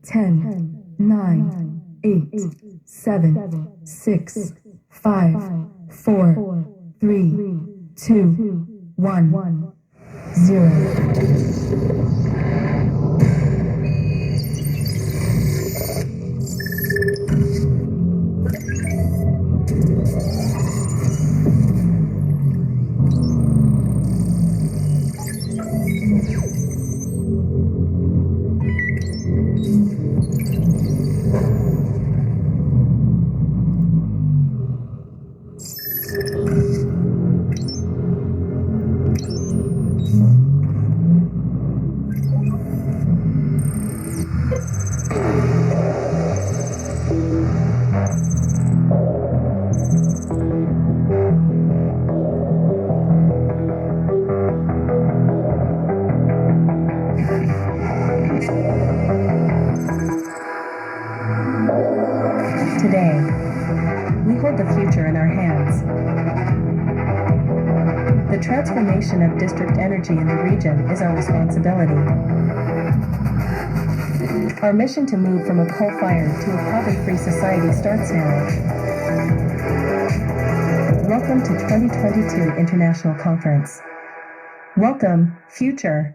10, 9, 8, 7, 6, 5, 4, 3, 2, 1, 0. Today, we hold the future in our hands. The transformation of district energy in the region is our responsibility. Our mission to move from a coal-fired to a carbon-free society starts now. Welcome to 2022 International Conference. Welcome, future.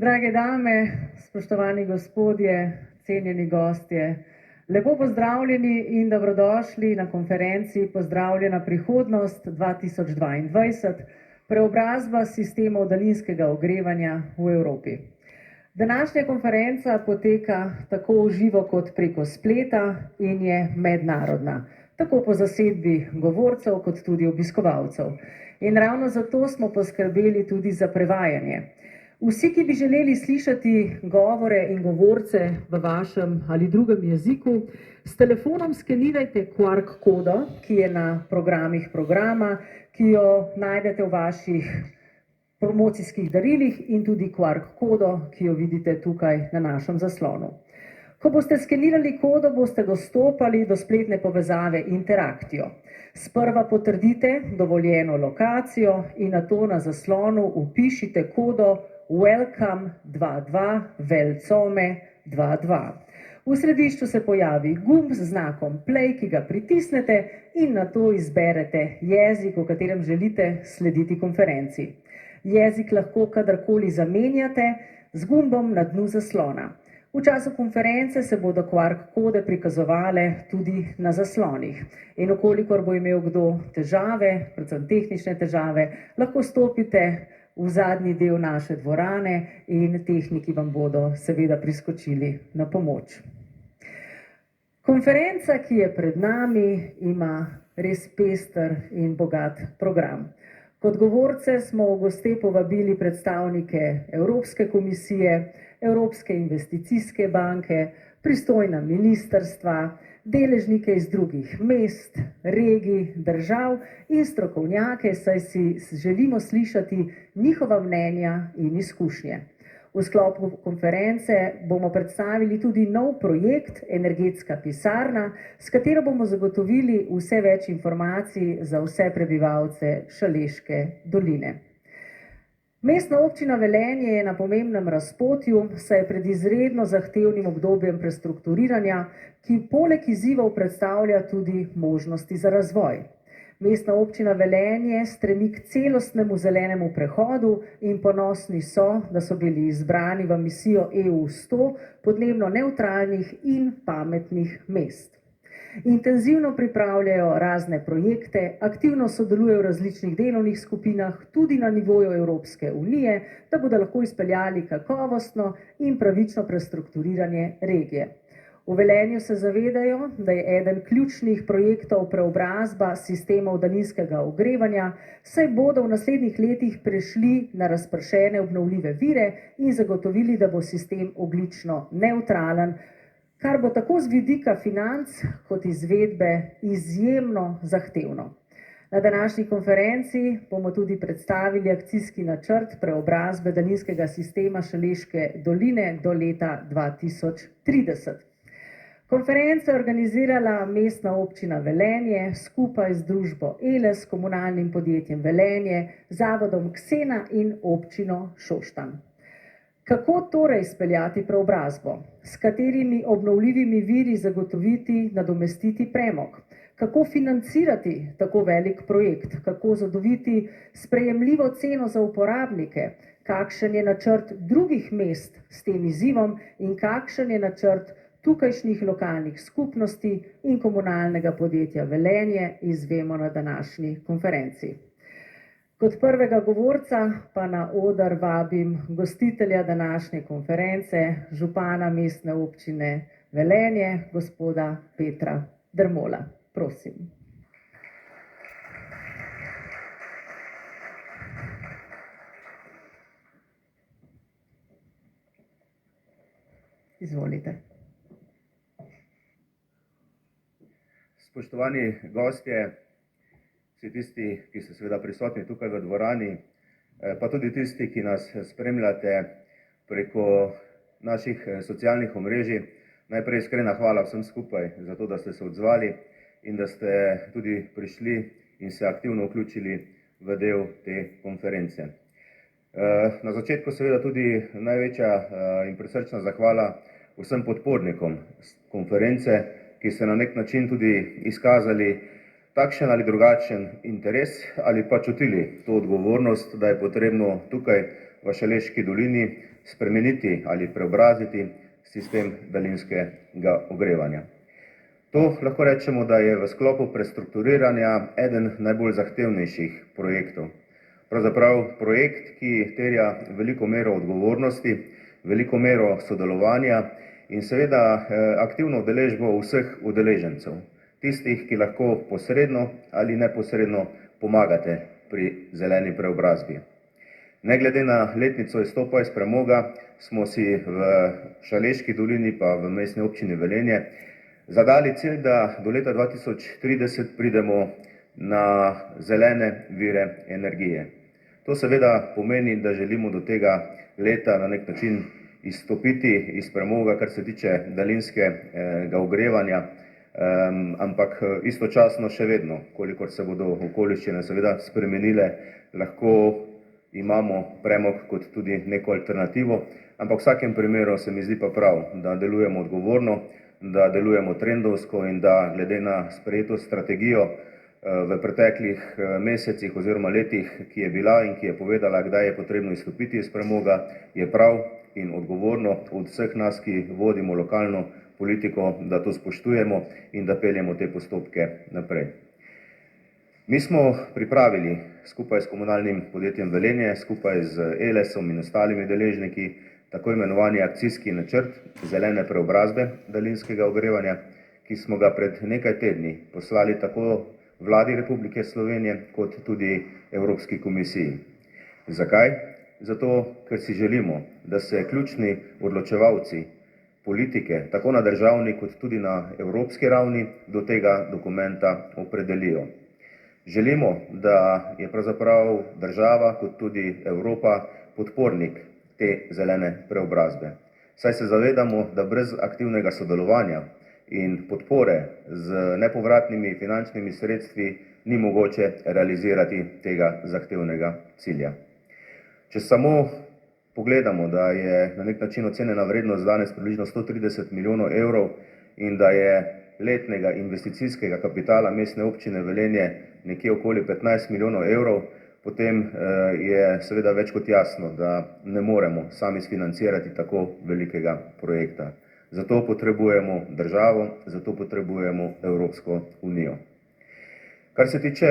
Drage dame, spoštovani gospodje, cenjeni gostje, lepo pozdravljeni in dobrodošli na konferenci Pozdravljena prihodnost 2022, preobrazba sistemov daljinskega ogrevanja v Evropi. Današnja konferenca poteka tako živo kot preko spleta in je mednarodna, tako po zasedbi govorcev kot tudi obiskovalcev. In ravno zato smo poskrbeli tudi za prevajanje. Vsi, ki bi želeli slišati govore in govorce v vašem ali drugem jeziku, s telefonom skenirajte QR kodo, ki je na programih programa, ki jo najdete v vaših promocijskih darilih in tudi QR kodo, ki jo vidite tukaj na našem zaslonu. Ko boste skenirali kodo, boste dostopali do spletne povezave Interaktijo. Sprva potrdite dovoljeno lokacijo in nato na zaslonu vpišite kodo Welcome 22 Velcome 22. V središču se pojavi gumb z znakom play, ki ga pritisnete in nato izberete jezik, v katerem želite slediti konferenci. Jezik lahko kadarkoli zamenjate z gumbom na dnu zaslona. V času konference se bodo QR kode prikazovale tudi na zaslonih. In okolikor bo imel kdo težave, predvsem tehnične težave, lahko stopite v zadnji del naše dvorane in tehniki vam bodo seveda priskočili na pomoč. Konferenca, ki je pred nami, ima res pester in bogat program. Kot govorce smo v goste povabili predstavnike Evropske komisije, Evropske investicijske banke, pristojna ministrstva, deležnike iz drugih mest, regij, držav in strokovnjake, saj si želimo slišati njihova mnenja in izkušnje. V sklopu konference bomo predstavili tudi nov projekt Energetska pisarna, s katero bomo zagotovili vse več informacij za vse prebivalce Šaleške doline. Mestna občina Velenje je na pomembnem razpotju, saj je pred izredno zahtevnim obdobjem prestrukturiranja, ki poleg izzivov predstavlja tudi možnosti za razvoj. Mestna občina Velenje stremi k celostnemu zelenemu prehodu in ponosni so, da so bili izbrani v Misijo EU 100 podnebno nevtralnih in pametnih mest. Intenzivno pripravljajo razne projekte, aktivno sodelujejo v različnih delovnih skupinah, tudi na nivoju Evropske unije, da bodo lahko izpeljali kakovostno in pravično prestrukturiranje regije. V Velenju se zavedajo, da je eden ključnih projektov preobrazba sistemov daljinskega ogrevanja, saj bodo v naslednjih letih prešli na razpršene obnovljive vire in zagotovili, da bo sistem ogljično nevtralen, kar bo tako z vidika financ kot izvedbe izjemno zahtevno. Na današnji konferenci bomo tudi predstavili akcijski načrt preobrazbe daljinskega sistema Šaleške doline do leta 2030. Konferenco je organizirala mestna občina Velenje skupaj z družbo ELES, komunalnim podjetjem Velenje, zavodom Ksena in občino Šoštanj. Kako torej speljati preobrazbo? S katerimi obnovljivimi viri zagotoviti, nadomestiti premog? Kako financirati tako velik projekt? Kako zagotoviti sprejemljivo ceno za uporabnike? Kakšen je načrt drugih mest s tem izzivom in kakšen je načrt tukajšnjih lokalnih skupnosti in komunalnega podjetja Velenje, izvemo na današnji konferenci. Kot prvega govorca pa na oder vabim gostitelja današnje konference, župana mestne občine Velenje, gospoda Petra Drmola. Prosim. Izvolite. Spoštovani gostje, vsi tisti, ki ste seveda prisotni tukaj v dvorani, pa tudi tisti, ki nas spremljate preko naših socialnih omrežij, najprej iskrena hvala vsem skupaj za to, da ste se odzvali in da ste tudi prišli in se aktivno vključili v del te konference. Na začetku seveda tudi največja in prisrčna zahvala vsem podpornikom konference, ki ste na nek način tudi izkazali takšen ali drugačen interes ali pa čutili to odgovornost, da je potrebno tukaj v Šaleški dolini spremeniti ali preobraziti sistem daljinskega ogrevanja. To lahko rečemo, da je v sklopu prestrukturiranja eden najbolj zahtevnejših projektov. Pravzaprav projekt, ki terja veliko mero odgovornosti, veliko mero sodelovanja in seveda aktivno udeležbo vseh udeležencev, tistih, ki lahko posredno ali neposredno pomagate pri zeleni preobrazbi. Ne glede na letnico izstopa iz premoga, smo si v Šaleški dolini pa v mestni občini Velenje zadali cilj, da do leta 2030 pridemo na zelene vire energije. To seveda pomeni, da želimo do tega leta na nek način izstopiti iz premoga, kar se tiče daljinskega ogrevanja, ampak istočasno še vedno, kolikor se bodo okoliščine seveda spremenile, lahko imamo premog kot tudi neko alternativo, ampak v vsakem primeru se mi zdi pa prav, da delujemo odgovorno, da delujemo trendovsko in da glede na sprejeto strategijo v preteklih mesecih oziroma letih, ki je bila in ki je povedala, kdaj je potrebno izstopiti iz premoga, je prav in odgovorno od vseh nas, ki vodimo lokalno politiko, da to spoštujemo in da peljemo te postopke naprej. Mi smo pripravili skupaj s komunalnim podjetjem Velenje, skupaj z ELES-om in ostalimi deležniki, tako imenovani akcijski načrt zelene preobrazbe daljinskega ogrevanja, ki smo ga pred nekaj tedni poslali tako Vladi Republike Slovenije kot tudi Evropski komisiji. Zakaj? Zato, ker si želimo, da se ključni odločevalci politike, tako na državni kot tudi na evropski ravni, do tega dokumenta opredelijo. Želimo, da je pravzaprav država kot tudi Evropa podpornik te zelene preobrazbe. Saj se zavedamo, da brez aktivnega sodelovanja in podpore z nepovratnimi finančnimi sredstvi ni mogoče realizirati tega zahtevnega cilja. Če samo pogledamo, da je na nek način ocenjena vrednost danes približno 130 milijonov evrov in da je letnega investicijskega kapitala mestne občine Velenje nekje okoli 15 milijonov evrov, potem je seveda več kot jasno, da ne moremo sami sfinancirati tako velikega projekta. Zato potrebujemo državo, zato potrebujemo Evropsko unijo. Kar se tiče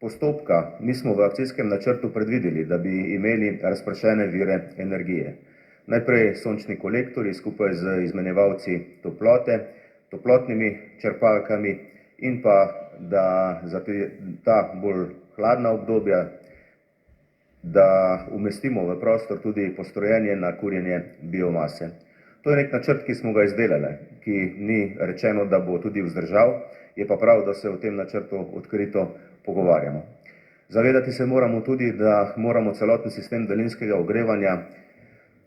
postopka, mi smo v akcijskem načrtu predvideli, da bi imeli razpršene vire energije. Najprej sončni kolektorji skupaj z izmenjevalci toplote, toplotnimi črpalkami in pa, da za ta bolj hladna obdobja, da umestimo v prostor tudi postrojenje na kurjenje biomase. To je nek načrt, ki smo ga izdelali, ki ni rečeno, da bo tudi vzdržal, je pa prav, da se o tem načrtu odkrito pogovarjamo. Zavedati se moramo tudi, da moramo celoten sistem daljinskega ogrevanja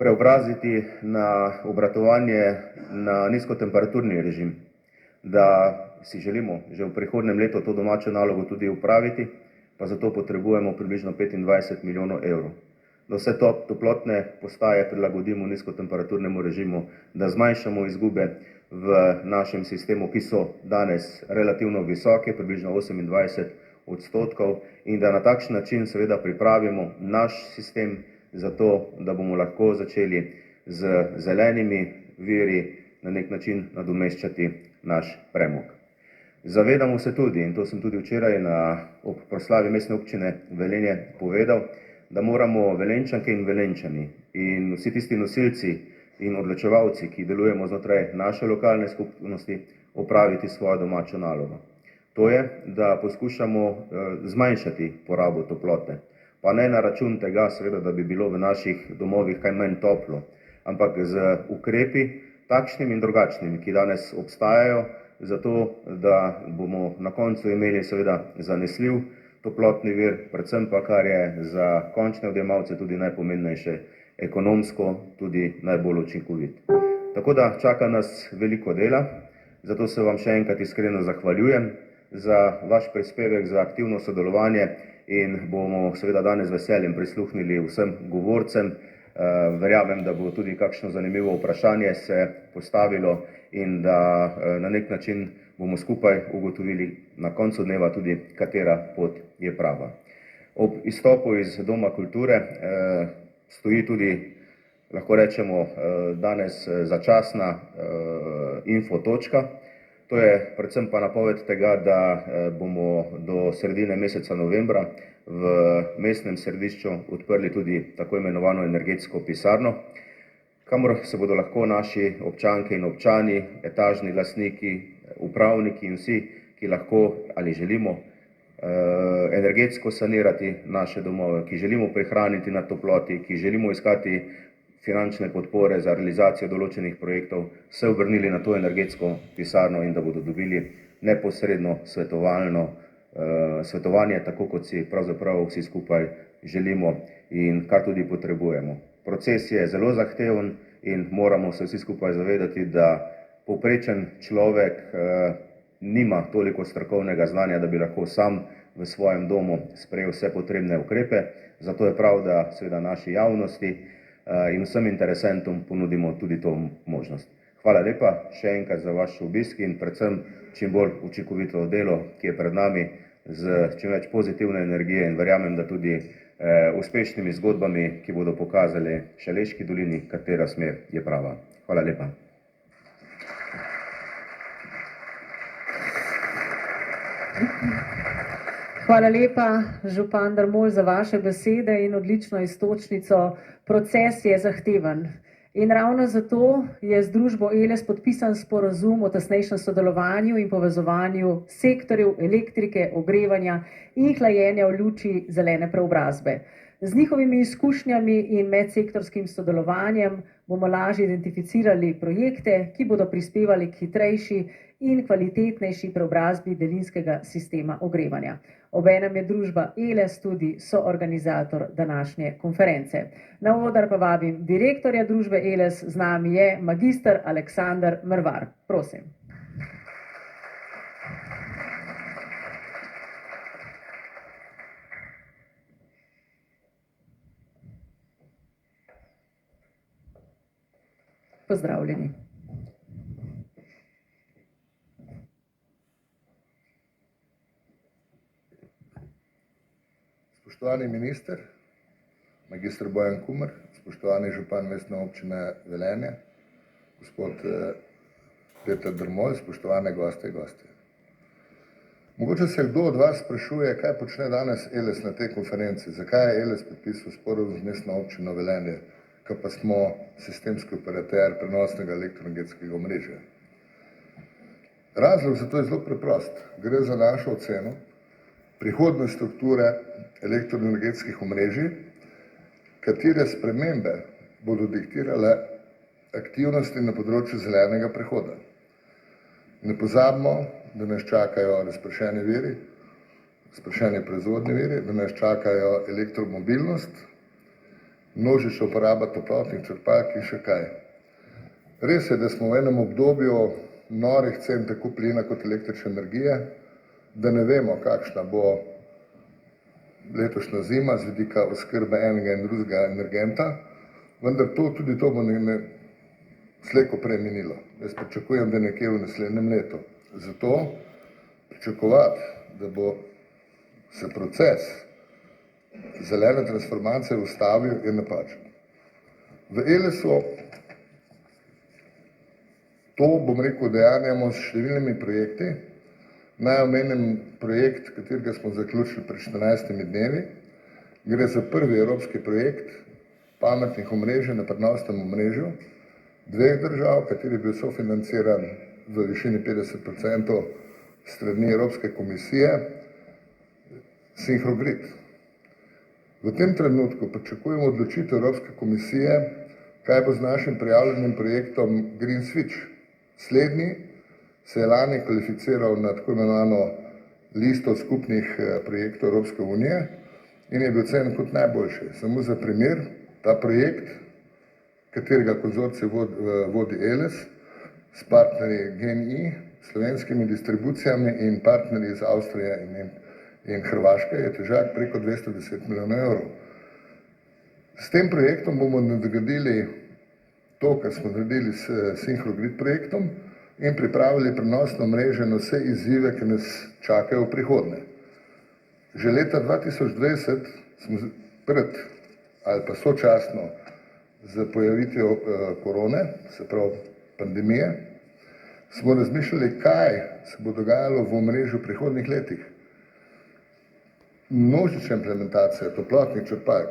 preobraziti na obratovanje na nizkotemperaturni režim, da si želimo že v prihodnjem letu to domačo nalogo tudi upraviti, pa zato potrebujemo približno 25 milijonov evrov. Da vse toplotne postaje prilagodimo nizkotemperaturnemu režimu, da zmanjšamo izgube v našem sistemu, ki so danes relativno visoke, približno 28%, in da na takšen način seveda pripravimo naš sistem za to, da bomo lahko začeli z zelenimi viri na nek način nadomeščati naš premog. Zavedamo se tudi, in to sem tudi včeraj ob proslavi mestne občine Velenje povedal, da moramo Velenjčanke in Velenjčani in vsi tisti nosilci in odločevalci, ki delujemo znotraj naše lokalne skupnosti, opraviti svojo domačo nalogo. To je, da poskušamo zmanjšati porabo toplote, pa ne na račun tega, seveda, da bi bilo v naših domovih kaj manj toplo, ampak z ukrepi takšnimi in drugačnimi, ki danes obstajajo, zato da bomo na koncu imeli seveda zanesljiv toplotni vir, predvsem pa, kar je za končne odjemalce tudi najpomembnejše, ekonomsko tudi najbolj učinkovit. Tako da čaka nas veliko dela, zato se vam še enkrat iskreno zahvaljujem za vaš prispevek, za aktivno sodelovanje in bomo seveda danes z veseljem prisluhnili vsem govorcem. Verjamem, da bo tudi kakšno zanimivo vprašanje se postavilo in da na nek način bomo skupaj ugotovili na koncu dneva tudi, katera pot je prava. Ob izstopu iz Doma kulture stoji tudi, lahko rečemo, danes začasna infotočka. To je predvsem pa napoved tega, da bomo do sredine meseca novembra v mestnem središču odprli tudi tako imenovano energetsko pisarno, kamor se bodo lahko naši občanke in občani, etažni lastniki, upravniki in vsi, ki lahko ali želimo energetsko sanirati naše domove, ki želimo prihraniti na toploti, ki želimo iskati finančne podpore za realizacijo določenih projektov, se obrnili na to energetsko pisarno in da bodo dobili neposredno svetovanje, tako kot si pravzaprav vsi skupaj želimo in kar tudi potrebujemo. Proces je zelo zahteven in moramo se vsi skupaj zavedati, da povprečen človek nima toliko strokovnega znanja, da bi lahko sam v svojem domu sprejel vse potrebne ukrepe. Zato je prav, da seveda naši javnosti in vsem interesentom ponudimo tudi to možnost. Hvala lepa še enkrat za vaš obisk in predvsem čim bolj učinkovito delo, ki je pred nami, z čim več pozitivne energije in verjamem, da tudi uspešnimi zgodbami, ki bodo pokazali Šaleški dolini, katera smer je prava. Hvala lepa. Hvala lepa, župan Drmol, za vaše besede in odlično iztočnico. Proces je zahteven in ravno zato je z družbo ELES podpisan sporazum o tesnejšem sodelovanju in povezovanju sektorjev elektrike, ogrevanja in hlajenja v luči zelene preobrazbe. Z njihovimi izkušnjami in medsektorskim sodelovanjem bomo lažje identificirali projekte, ki bodo prispevali k hitrejši in kvalitetnejši preobrazbi daljinskega sistema ogrevanja. Obenem je družba ELES tudi soorganizator današnje konference. Na oder pa vabim direktorja družbe ELES, z nami je magister Aleksander Mrvar. Prosim. Pozdravljeni. Spoštovani minister, magister Bojan Kumer, spoštovani župan mestne občine Velenje, gospod Peter Drmol, spoštovane goste in gostje. Mogoče se kdo od vas sprašuje, kaj počne danes ELES na tej konferenci, zakaj je ELES podpisal sporazum z mestno občino Velenje, ko pa smo sistemski operater prenosnega elektroenergetskega omrežja. Razlog za to je zelo preprost. Gre za našo oceno prihodne strukture elektroenergetskih omrežij, katere spremembe bodo diktirale aktivnosti na področju zelenega prehoda. Ne pozabimo, da nas čakajo razpršeni viri, razpršeni proizvodni viri, da nas čakajo elektromobilnost množična uporaba toplotnih črpalk in še kaj. Res je, da smo v enem obdobju norih cen tako plina kot električne energije, da ne vemo, kakšna bo letošnja zima z vidika oskrbe enega in drugega energenta, vendar tudi to bo slej ko prej minilo. Jaz pričakujem, da nekje v naslednjem letu. Zato pričakovati, da bo se proces zelene transformacije ustavil, je napačno. V ELS-u to, bom rekel, udejanjamo s številnimi projekti. Naj omenim projekt, katerega smo zaključili pred 14 dnevi. Gre za prvi evropski projekt pametnih omrežij na prenosnem omrežju dveh držav, kateri je bil sofinanciran v višini 50% strani Evropske komisije, Sinhrogrid. V tem trenutku pričakujemo odločitev Evropske komisije, kaj bo z našim prijavljenim projektom Green Switch. Slednji se je lani kvalificiral na tako imenovano listo skupnih projektov Evropske unije in je bil ocenjen kot najboljši. Samo za primer, ta projekt, katerega konzorcij vodi ELS, s partnerji GNI, slovenskimi distribucijami in partnerji iz Avstrije in Hrvaške, je težak preko 210 milijonov evrov. S tem projektom bomo nadgradili to, kar smo naredili s Sinhrogrid projektom in pripravili prenosno mrežo na vse izzive, ki nas čakajo v prihodnje. Že leta 2020 smo pred ali pa sočasno z pojavitvijo korone, se pravi pandemije, smo razmišljali, kaj se bo dogajalo v omrežju v prihodnjih letih. Množična implementacija toplotnih črpalk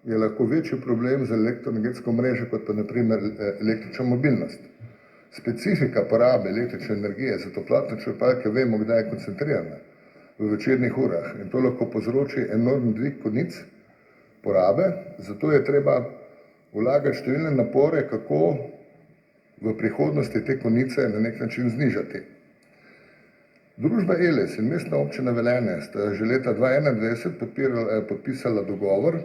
je lahko večji problem za elektroenergetsko mrežo kot pa na primer električna mobilnost. Specifika porabe električne energije za toplotne črpalke vemo, kdaj je koncentrirana, v večernih urah, in to lahko povzroči enormni dvig konic porabe, zato je treba vlagati številne napore, kako v prihodnosti te konice na nek način znižati. Družba ELS in Mestna občina Velenje sta že leta 2021 podpisala dogovor,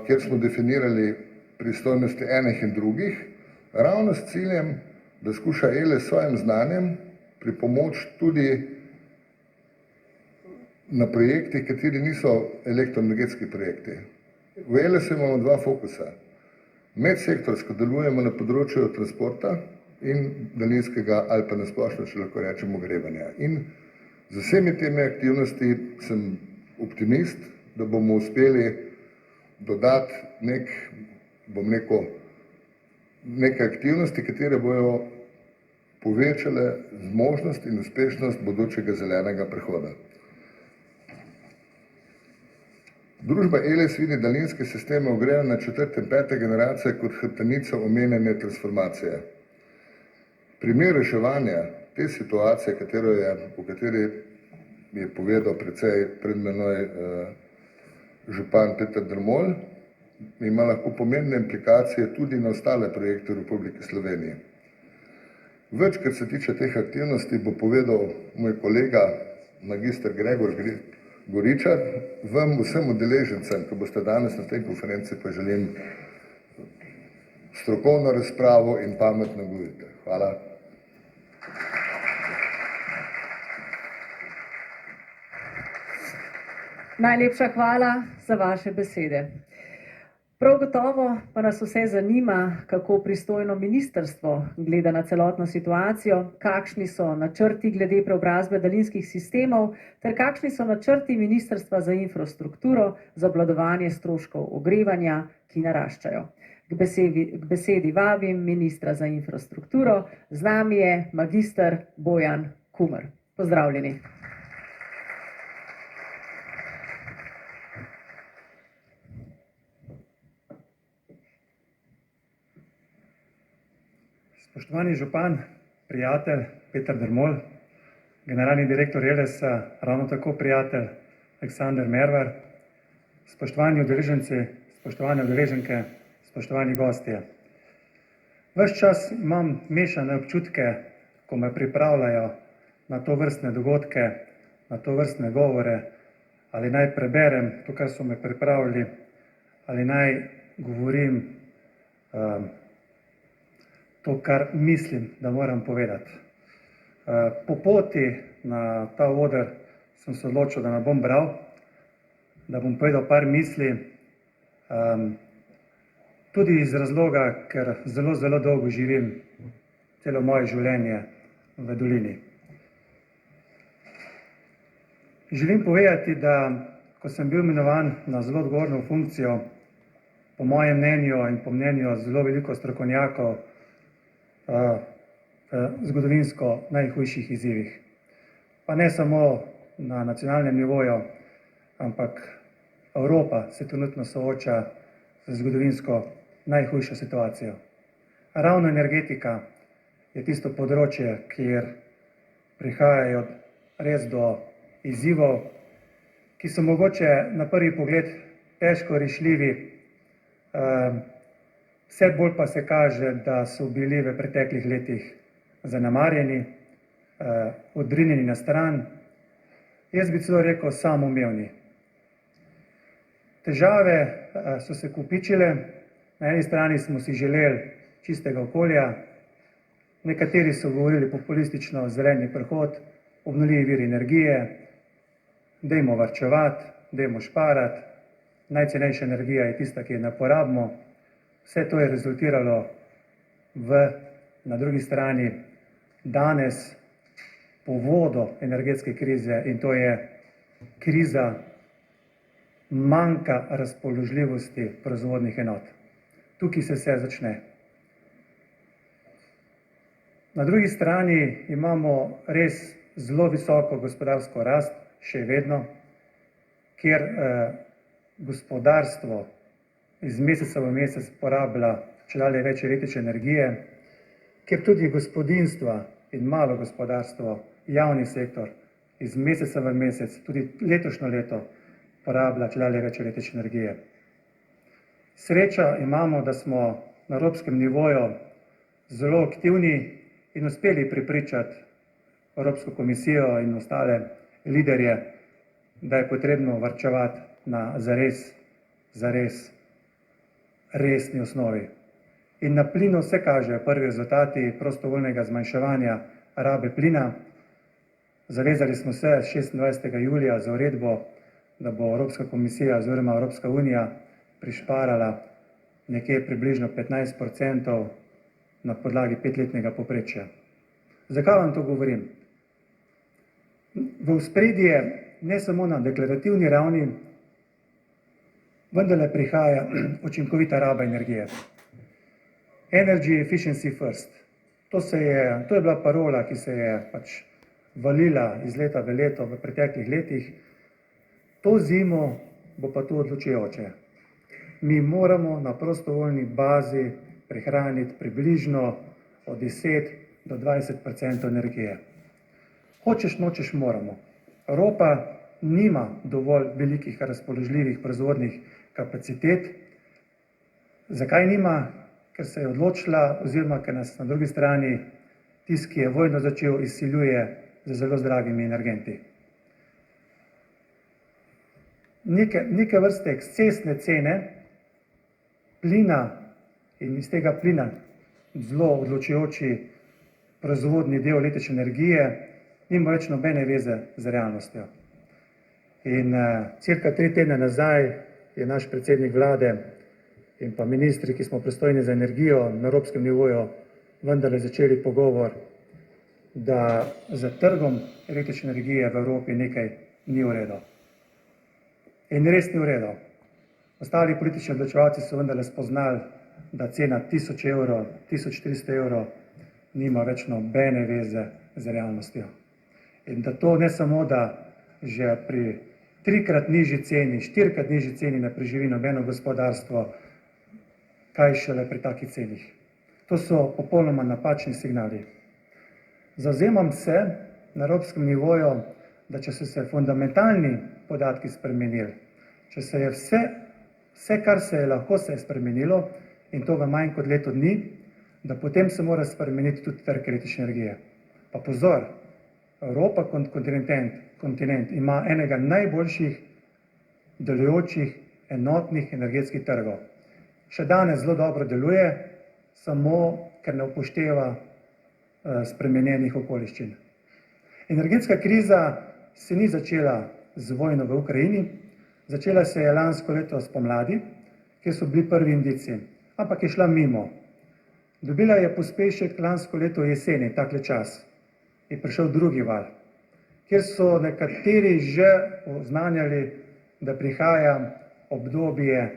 kjer smo definirali pristojnosti enih in drugih, ravno s ciljem, da skuša ELS s svojim znanjem pripomoč tudi na projektih, kateri niso elektroenergetski projekti. V ELS imamo dva fokusa. Medsektorsko delujemo na področju transporta in daljinskega ali pa nasplošno, če lahko rečemo, ogrevanja. In z vsemi temi aktivnosti sem optimist, da bomo uspeli dodati neke aktivnosti, katere bojo povečale zmožnost in uspešnost bodočega zelenega prehoda. Družba ELS vidi daljinske sisteme ogrevanja 4. in 5. generacije kot hrbtenico omenjene transformacije. Primer reševanja te situacije, o kateri je povedal precej pred menoj župan Peter Drmol, ima lahko pomembne implikacije tudi na ostale projekte v Republiki Sloveniji. Več, kar se tiče teh aktivnosti, bo povedal moj kolega, magister Gregor Goričar, vam vsem udeležencem, ki boste danes na tej konferenci, pa želim strokovno razpravo in pametno govorite. Hvala. Najlepša hvala za vaše besede. Prav gotovo pa nas vse zanima, kako pristojno ministrstvo gleda na celotno situacijo, kakšni so načrti glede preobrazbe daljinskih sistemov ter kakšni so načrti Ministrstva za infrastrukturo za obvladovanje stroškov ogrevanja, ki naraščajo. K besedi vabim ministra za infrastrukturo, z nami je magister Bojan Kumer. Pozdravljeni. Spoštovani župan, prijatelj Peter Drmol, generalni direktor ELS-a, ravno tako prijatelj Aleksander Mervar, spoštovani udeleženci, spoštovane udeleženke, spoštovani gostje. Ves čas imam mešane občutke, ko me pripravljajo na to vrstne dogodke, na to vrstne govore, ali naj preberem to, kar so me pripravili ali naj govorim to, kar mislim, da moram povedati. Po poti na ta oder sem se odločil, da ne bom bral, da bom povedal par misli, tudi iz razloga, ker zelo, zelo dolgo živim, celo moje življenje v dolini. Želim povedati, da ko sem bil imenovan na zelo odgovorno funkcijo, po mojem mnenju in po mnenju zelo veliko strokovnjakov, zgodovinsko najhujših izzivih. Pa ne samo na nacionalnem nivoju, ampak Evropa se trenutno sooča z zgodovinsko najhujšo situacijo. Ravno energetika je tisto področje, kjer prihajajo res do izzivov, ki so mogoče na prvi pogled težko rešljivi, vse bolj pa se kaže, da so bili v preteklih letih zanemarjeni, odrinjeni na stran, jaz bi celo rekel samoumevni. Težave so se kopičile, na eni strani smo si želeli čistega okolja, nekateri so govorili populistično zeleni prehod, obnovljivi viri energije, dajmo varčevati, dajmo šparati, najcenejša energija je tista, ki je ne porabimo. Vse to je rezultiralo na drugi strani danes povodu energetske krize, in to je kriza manjka razpoložljivosti proizvodnih enot. Tukaj se vse začne. Na drugi strani imamo res zelo visoko gospodarsko rast, še vedno, kjer gospodarstvo iz meseca v mesec porablja čedalje več električne energije, kjer tudi gospodinjstva in malo gospodarstvo, javni sektor iz meseca v mesec, tudi letošnje leto, porablja čedalje več električne energije. Sreča imamo, da smo na evropskem nivoju zelo aktivni in uspeli prepričati Evropsko komisijo in ostale liderje, da je potrebno varčevati na zares resni osnovi. In na plinu vse kažejo prvi rezultati prostovoljnega zmanjševanja rabe plina. Zavezali smo se 26. julija za uredbo, da bo Evropska komisija oziroma Evropska unija prišparala nekje približno 15% na podlagi 5-letnega povprečja. Zakaj vam to govorim? V ospredje ne samo na deklarativni ravni, vendarle prihaja učinkovita raba energije. Energy efficiency first. To je bila parola, ki se je valila iz leta v leto v preteklih letih. To zimo bo pa to odločujoče. Mi moramo na prostovoljni bazi prihraniti približno od 10 do 20% energije. Hočeš, nočeš, moramo. Evropa nima dovolj velikih razpoložljivih proizvodnih kapacitet. Zakaj nima? Ker se je odločila, oziroma ker nas na drugi strani tisti, ki je vojno začel, izsiljuje z zelo dragimi energenti. Neke vrste ekscesne cene plina in iz tega plina zelo odločujoči proizvodni del električne energije nima več nobene veze z realnostjo. In cirka 3 tedne nazaj je naš predsednik vlade in pa ministri, ki smo pristojni za energijo na evropskem nivoju, vendarle začeli pogovor, da za trgom električne energije v Evropi nekaj ni v redu. In res ni v redu. Ostali politični odločevalci so vendarle spoznali, da cena 1000 evrov, 1300 evrov nima več nobene veze z realnostjo. In da to ne samo, da že pri 3-krat nižji ceni, 4-krat nižji ceni ne preživi nobeno gospodarstvo, kaj šele pri takih cenih. To so popolnoma napačni signali. Zavzemam se na evropskem nivoju, da če so se fundamentalni podatki spremenili, če se je vse, kar se je lahko, se je spremenilo, in to v manj kot leto dni, da potem se mora spremeniti tudi trg električne energije. Pa pozor, Evropa kot kontinent ima enega najboljših delujočih enotnih energetskih trgov. Še danes zelo dobro deluje, samo ker ne upošteva spremenjenih okoliščin. Energetska kriza se ni začela z vojno v Ukrajini, začela se je lansko leto spomladi, kjer so bili prvi indici, ampak je šla mimo. Dobila je pospešek lansko leto jeseni, takle čas. Je prišel drugi val, kjer so nekateri že oznanjali, da prihaja obdobje,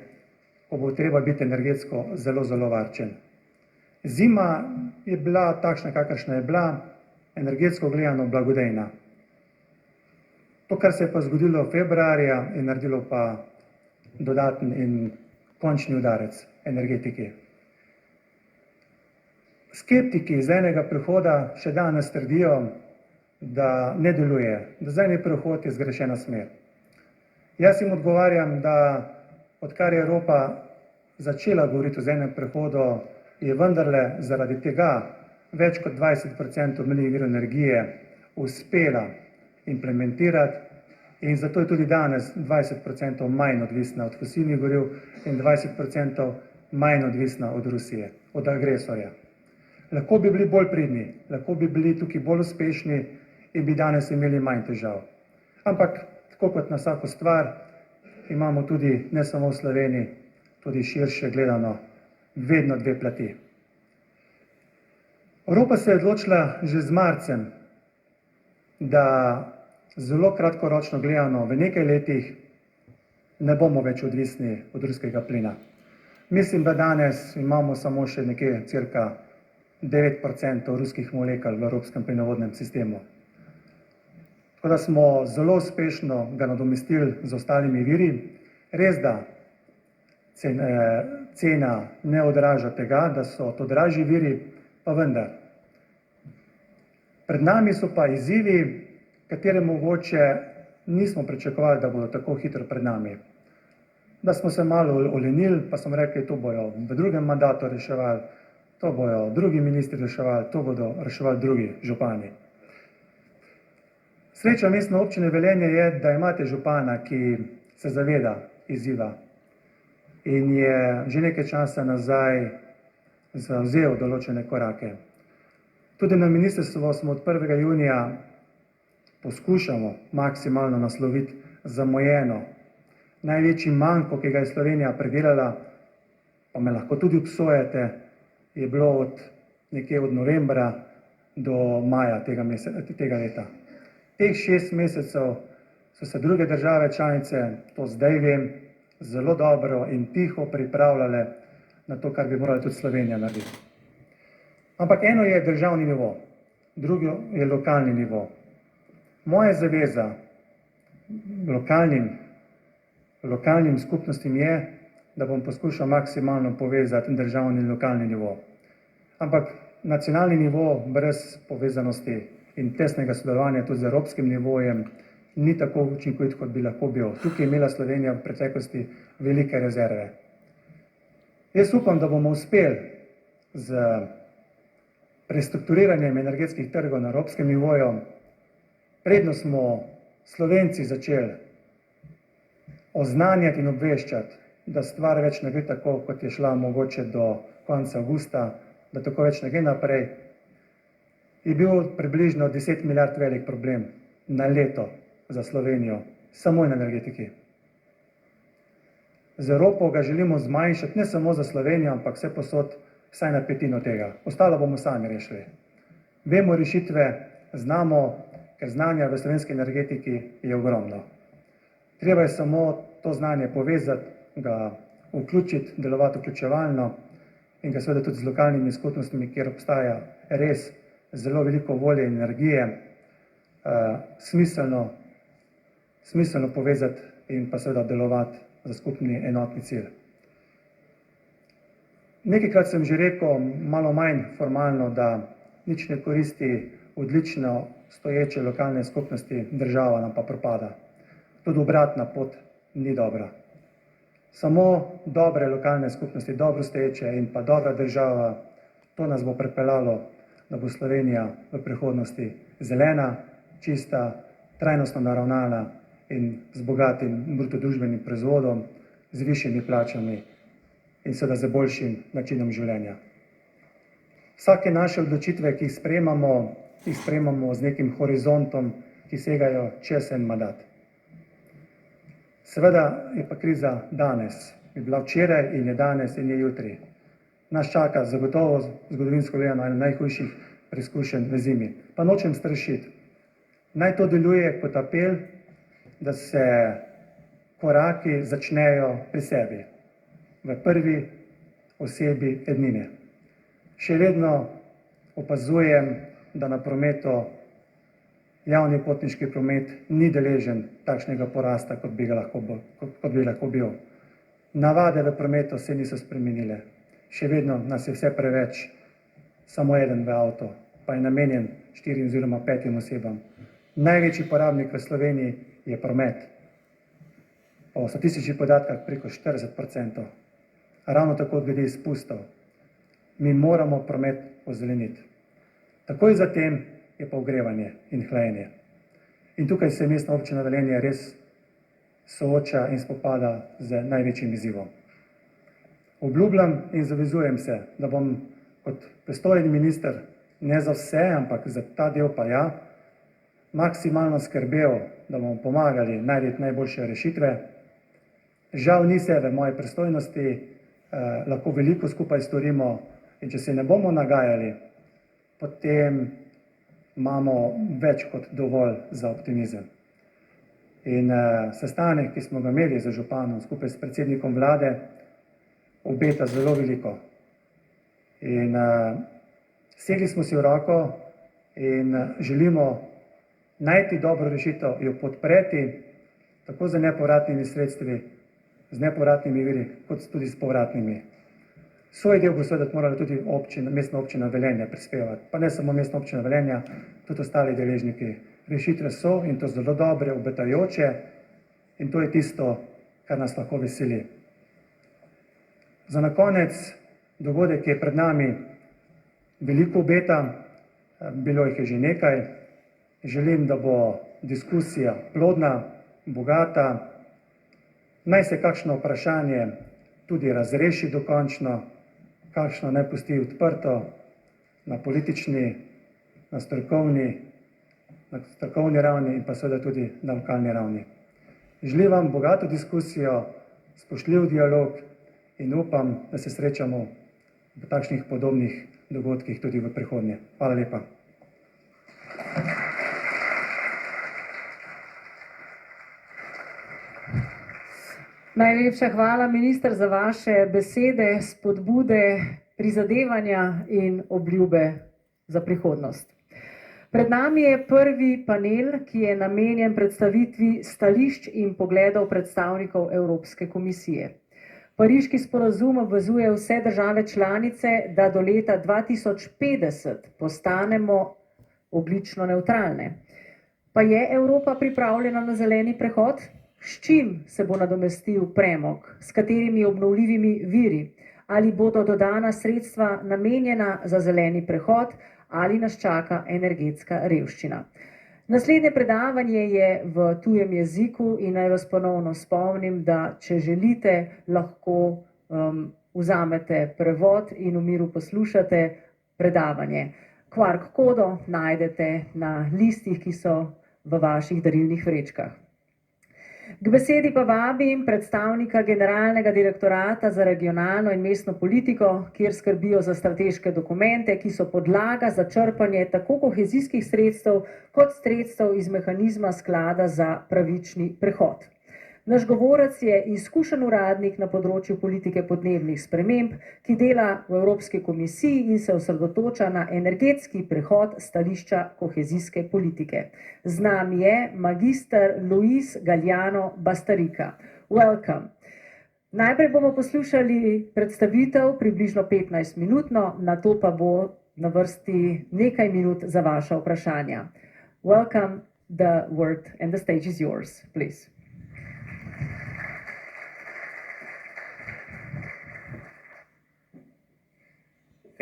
ko bo treba biti energetsko zelo, zelo varčen. Zima je bila takšna, kakršna je bila, energetsko gledano blagodejna. To, kar se je pa zgodilo februarja, je naredilo pa dodaten in končni udarec energetiki. Skeptiki zelenega prehoda še danes trdijo, da ne deluje, da zeleni prehod je zgrešena smer. Jaz jim odgovarjam, da odkar je Evropa začela govoriti o zelenem prehodu, je vendarle zaradi tega več kot 20% obnovljivih virov energije uspela implementirati in zato je tudi danes 20% manj odvisna od fosilnih goriv in 20% manj odvisna od Rusije, od agresorja. Lahko bi bili bolj pridni, lahko bi bili tukaj bolj uspešni in bi danes imeli manj težav. Ampak, tako kot na vsako stvar, imamo tudi, ne samo v Sloveniji, tudi širše gledano, vedno dve plati. Evropa se je odločila že z marcem, da zelo kratkoročno gledano v nekaj letih ne bomo več odvisni od ruskega plina. Mislim, da danes imamo samo še nekje cirka 9% ruskih molekul v evropskem plinovodnem sistemu. Tako da smo zelo uspešno ga nadomestili z ostalimi viri. Res da cena ne odraža tega, da so to dražji viri, pa vendar. Pred nami so pa izzivi, katere mogoče nismo pričakovali, da bodo tako hitro pred nami. Da smo se malo olenili, pa smo rekli, to bojo v drugem mandatu reševali, to bojo drugi ministri reševali, to bodo reševali drugi župani. Sreča mestne občine Velenje je, da imate župana, ki se zaveda izziva in je že nekaj časa nazaj zavzel določene korake. Tudi na ministrstvu smo od 1. junija poskušamo maksimalno nasloviti zamujeno. Največji manko, ki ga je Slovenija predelala, pa me lahko tudi obsojate, je bilo nekje od novembra do maja tega leta. Teh 6 mesecev so se druge države članice, to zdaj vem, zelo dobro in tiho pripravljale na to, kar bi morala tudi Slovenija narediti. Ampak eno je državni nivo, drugo je lokalni nivo. Moja zaveza lokalnim skupnostim je, da bom poskušal maksimalno povezati državni in lokalni nivo. Ampak nacionalni nivo brez povezanosti in tesnega sodelovanja tudi z evropskim nivojem ni tako učinkovit, kot bi lahko bil. Tukaj je imela Slovenija v preteklosti velike rezerve. Jaz upam, da bomo uspeli z prestrukturiranjem energetskih trgov na evropskem nivoju. Predno smo Slovenci začeli oznanjati in obveščati, da stvar več ne gre tako, kot je šla mogoče do konca avgusta, da tako več ne gre naprej, je bil približno 10 milijard velik problem na leto za Slovenijo, samo in energetiki. Z Evropo ga želimo zmanjšati, ne samo za Slovenijo, ampak vse posod vsaj na petino tega. Ostalo bomo sami rešili. Vemo rešitve, znamo, ker znanja v slovenski energetiki je ogromno. Treba je samo to znanje povezati, ga vključiti, delovati vključevalno in ga seveda tudi z lokalnimi skupnostmi, kjer obstaja res zelo veliko volje in energije, smiselno povezati in pa seveda delovati za skupni enotni cilj. Nekajkrat sem že rekel, malo manj formalno, da nič ne koristi odlično stoječe lokalne skupnosti, država nam pa propada. Tudi obratna pot ni dobra. Samo dobre lokalne skupnosti, dobro stoječe in pa dobra država, to nas bo pripeljalo, da bo Slovenija v prihodnosti zelena, čista, trajnostno naravnana in z bogatim bruto družbenim proizvodom, z višjimi plačami in seveda z boljšim načinom življenja. Vsake naše odločitve, ki jih sprejemamo z nekim horizontom, ki segajo čez en mandat. Seveda je pa kriza danes, je bila včeraj in je danes in je jutri. Nas čaka zagotovo zgodovinsko gledano ena najhujših preizkušenj v zimi. Pa nočem strašiti. Naj to deluje kot apel, da se koraki začnejo pri sebi, v prvi osebi ednine. Še vedno opazujem, da na prometu javni potniški promet ni deležen takšnega porasta, kot bi lahko bil. Navade v prometu se niso spremenile. Še vedno nas je vse preveč, samo eden v avto, pa je namenjen 4 oziroma 5 osebam. Največji porabnik v Sloveniji je promet. Po statističnih podatkih preko 40%. Ravno tako glede izpustov. Mi moramo promet ozeleniti. Takoj zatem je pa ogrevanje in hlajenje. In tukaj se mestna občina Velenje res sooča in spopada z največjim izzivom. Obljubljam in zavezujem se, da bom kot pristojni minister, ne za vse, ampak za ta del pa ja, maksimalno skrbel, da bomo pomagali najti najboljše rešitve. Žal ni vse v moji pristojnosti, lahko veliko skupaj storimo in če se ne bomo nagajali, potem imamo več kot dovolj za optimizem. In sestanek, ki smo ga imeli z županom skupaj s predsednikom vlade, obeta zelo veliko. In segli smo si v roko in želimo najti dobro rešitev, jo podpreti, tako z nepovratnimi sredstvi, z nepovratnimi viri, kot tudi s povratnimi. Svoj del bo seveda morala tudi mestna občina Velenje prispevati, pa ne samo mestna občina Velenja, tudi ostali deležniki. Rešitve so in to zelo dobre, obetajoče in to je tisto, kar nas lahko veseli. Za na konec dogodek je pred nami, veliko obeta, bilo jih je že nekaj. Želim, da bo diskusija plodna, bogata, naj se kakšno vprašanje tudi razreši dokončno, kakšno naj pusti odprto na politični, na strokovni ravni in pa seveda tudi na lokalni ravni. Želim vam bogato diskusijo, spoštljiv dialog in upam, da se srečamo v takšnih podobnih dogodkih tudi v prihodnje. Hvala lepa. Najlepša hvala, minister, za vaše besede, spodbude, prizadevanja in obljube za prihodnost. Pred nami je prvi panel, ki je namenjen predstavitvi stališč in pogledov predstavnikov Evropske komisije. Pariški sporazum obvezuje vse države članice, da do leta 2050 postanemo ogljično nevtralne. Pa je Evropa pripravljena na zeleni prehod? S čim se bo nadomestil premog, s katerimi obnovljivimi viri? Ali bodo dodana sredstva namenjena za zeleni prehod ali nas čaka energetska revščina? Naslednje predavanje je v tujem jeziku in naj vas ponovno spomnim, da če želite, lahko vzamete prevod in v miru poslušate predavanje. QR kodo najdete na listih, ki so v vaših darilnih vrečkah. K besedi pa vabim predstavnika Generalnega direktorata za regionalno in mestno politiko, kjer skrbijo za strateške dokumente, ki so podlaga za črpanje tako kohezijskih sredstev, kot sredstev iz mehanizma sklada za pravični prehod. Naš govorec je izkušen uradnik na področju politike podnebnih sprememb, ki dela v Evropski komisiji in se osredotoča na energetski prehod stališča kohezijske politike. Z nami je magister Luis Galjano Bastarika. Welcome. Najprej bomo poslušali predstavitev, približno 15-minutno, nato pa bo na vrsti nekaj minut za vaša vprašanja. Welcome, the word and the stage is yours, please.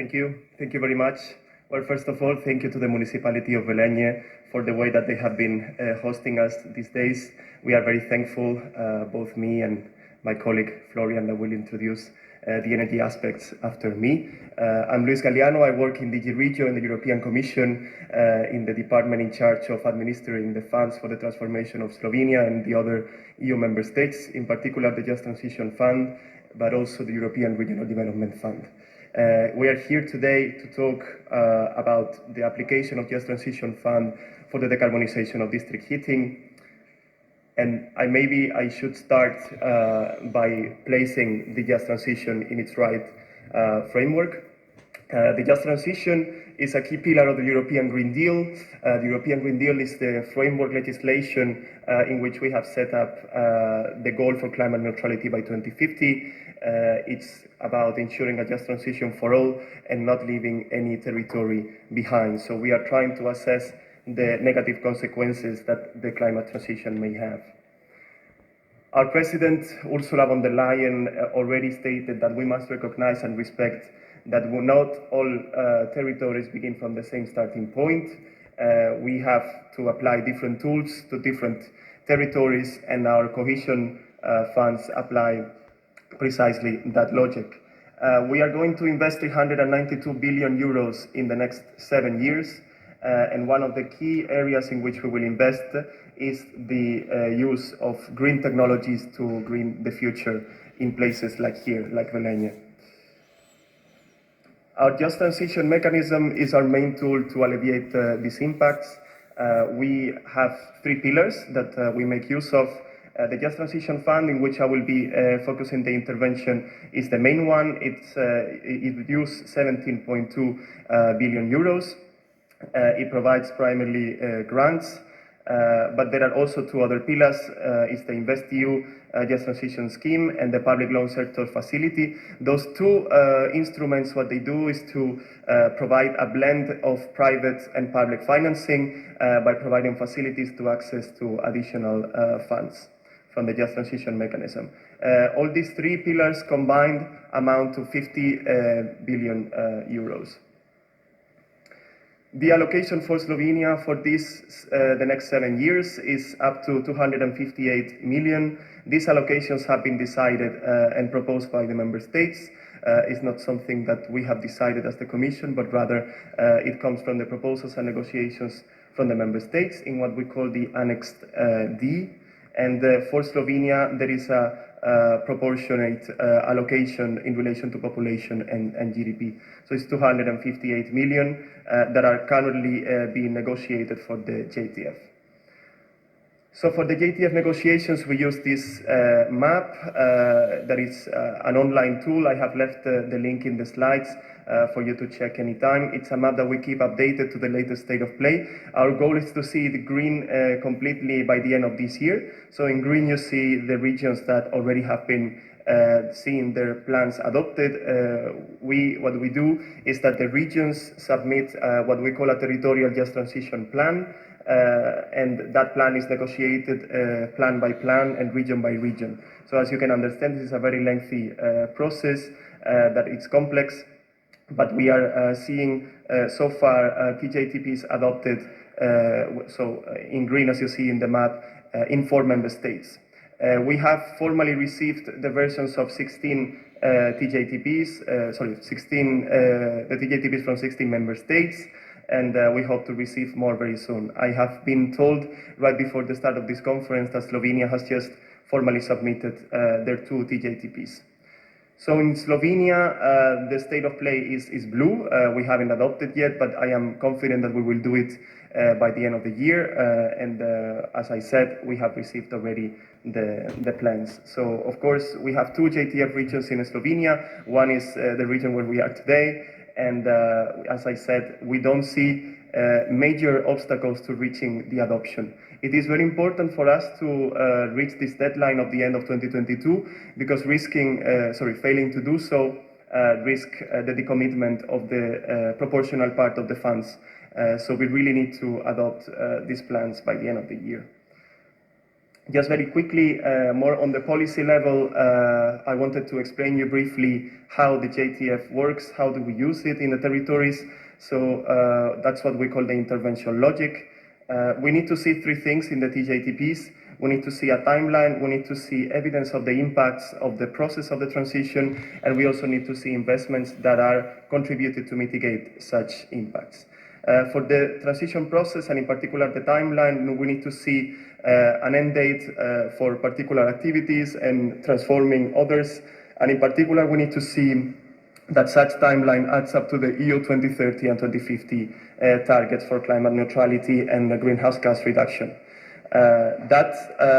Thank you very much. Well, first of all, thank you to the municipality of Velenje for the way that they have been hosting us these days. We are very thankful, both me and my colleague Florian that will introduce the energy aspects after me. I'm Luis Galliano. I work in DG Regio in the European Commission in the department in charge of administering the funds for the transformation of Slovenia and the other EU member states, in particular the Just Transition Fund, but also the European Regional Development Fund. We are here today to talk about the application of Just Transition Fund for the decarbonization of district heating. And maybe I should start by placing the Just Transition in its right framework. The Just Transition is a key pillar of the European Green Deal. The European Green Deal is the framework legislation in which we have set up the goal for climate neutrality by 2050. It's about ensuring a just transition for all and not leaving any territory behind. So we are trying to assess the negative consequences that the climate transition may have. Our President, Ursula von der Leyen, already stated that we must recognize and respect that not all territories begin from the same starting point. We have to apply different tools to different territories, and our cohesion funds apply precisely that logic. We are going to invest 392 billion euros in the next 7 years. And one of the key areas in which we will invest is the use of green technologies to green the future in places like here, like Velenje. Our Just Transition mechanism is our main tool to alleviate these impacts. We have 3 pillars that we make use of. The Just Transition Fund, in which I will be focusing the intervention, is the main one. It reduced 17.2 billion euros. It provides primarily grants, but there are also 2 other pillars. It's the InvestEU Just Transition Scheme and the Public Loan Sector Facility. Those 2 instruments, what they do is to provide a blend of private and public financing by providing facilities to access to additional funds from the Just Transition mechanism. All these 3 pillars combined amount to 50 billion euros. The allocation for Slovenia for the next 7 years is up to 258 million. These allocations have been decided and proposed by the member states. It's not something that we have decided as the Commission, but rather it comes from the proposals and negotiations from the member states in what we call the Annex D. And for Slovenia, there is a proportionate allocation in relation to population and GDP. So it's 258 million that are currently being negotiated for the JTF. So for the JTF negotiations, we use this map. That is an online tool. I have left the link in the slides for you to check anytime. It's a map that we keep updated to the latest state of play. Our goal is to see the green completely by the end of this year. So in green, you see the regions that already have been seeing their plans adopted. What we do is that the regions submit what we call a territorial just transition plan. And that plan is negotiated plan by plan and region by region. So as you can understand, this is a very lengthy process, that it's complex, but we are seeing so far TJTPs adopted, so in green as you see in the map, in 4 member states. We have formally received the versions of 16 TJTPs, the TJTPs from 16 member states, and we hope to receive more very soon. I have been told right before the start of this conference that Slovenia has just formally submitted their 2 TJTPs. So in Slovenia, the state of play is blue. We haven't adopted yet, but I am confident that we will do it by the end of the year. And as I said, we have received already the plans. So of course, we have 2 JTF regions in Slovenia. One is the region where we are today. And as I said, we don't see major obstacles to reaching the adoption. It is very important for us to reach this deadline of the end of 2022, because failing to do so risk the decommitment of the proportional part of the funds. So we really need to adopt these plans by the end of the year. Just very quickly, more on the policy level, I wanted to explain you briefly how the JTF works, how do we use it in the territories. So that's what we call the intervention logic. We need to see 3 things in the TJTPs. We need to see a timeline, we need to see evidence of the impacts of the process of the transition, and we also need to see investments that are contributed to mitigate such impacts. For the transition process, and in particular the timeline, we need to see an end date for particular activities and transforming others, and in particular we need to see that such timeline adds up to the EU 2030 and 2050 targets for climate neutrality and greenhouse gas reduction. That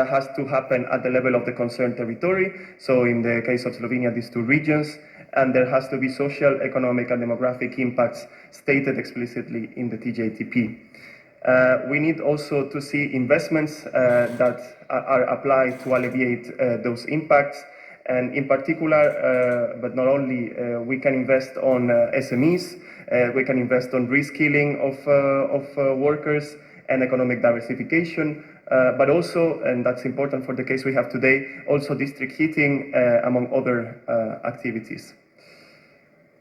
has to happen at the level of the concerned territory, so in the case of Slovenia, these two regions, and there has to be social, economic and demographic impacts stated explicitly in the TJTP. We need also to see investments that are applied to alleviate those impacts, and in particular, but not only, we can invest on SMEs, we can invest on reskilling of workers and economic diversification, but also, and that's important for the case we have today, also district heating among other activities.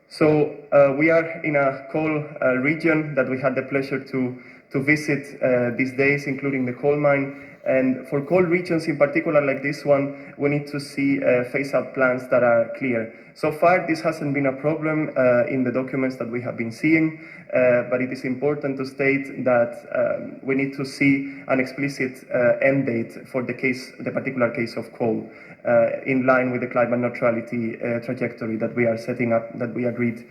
So we are in a coal region that we had the pleasure to visit these days, including the coal mine. And for coal regions in particular, like this one, we need to see phase-out plans that are clear. So far, this hasn't been a problem in the documents that we have been seeing, but it is important to state that we need to see an explicit end date for the particular case of coal, in line with the climate neutrality trajectory that we are setting up, that we agreed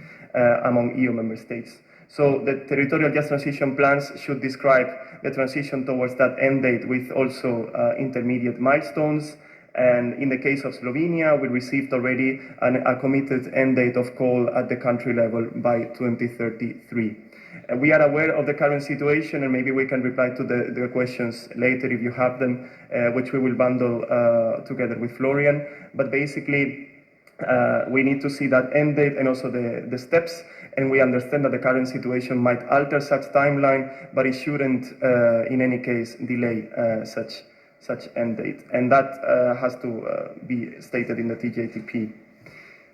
among EU member states. So the territorial just transition plans should describe the transition towards that end date with also intermediate milestones. And in the case of Slovenia, we received already a committed end date of coal at the country level by 2033. We are aware of the current situation, and maybe we can reply to the questions later if you have them, which we will bundle together with Florian. But basically, we need to see that end date and also the steps, and we understand that the current situation might alter such timeline, but it shouldn't in any case delay such end date, and that has to be stated in the TJTP.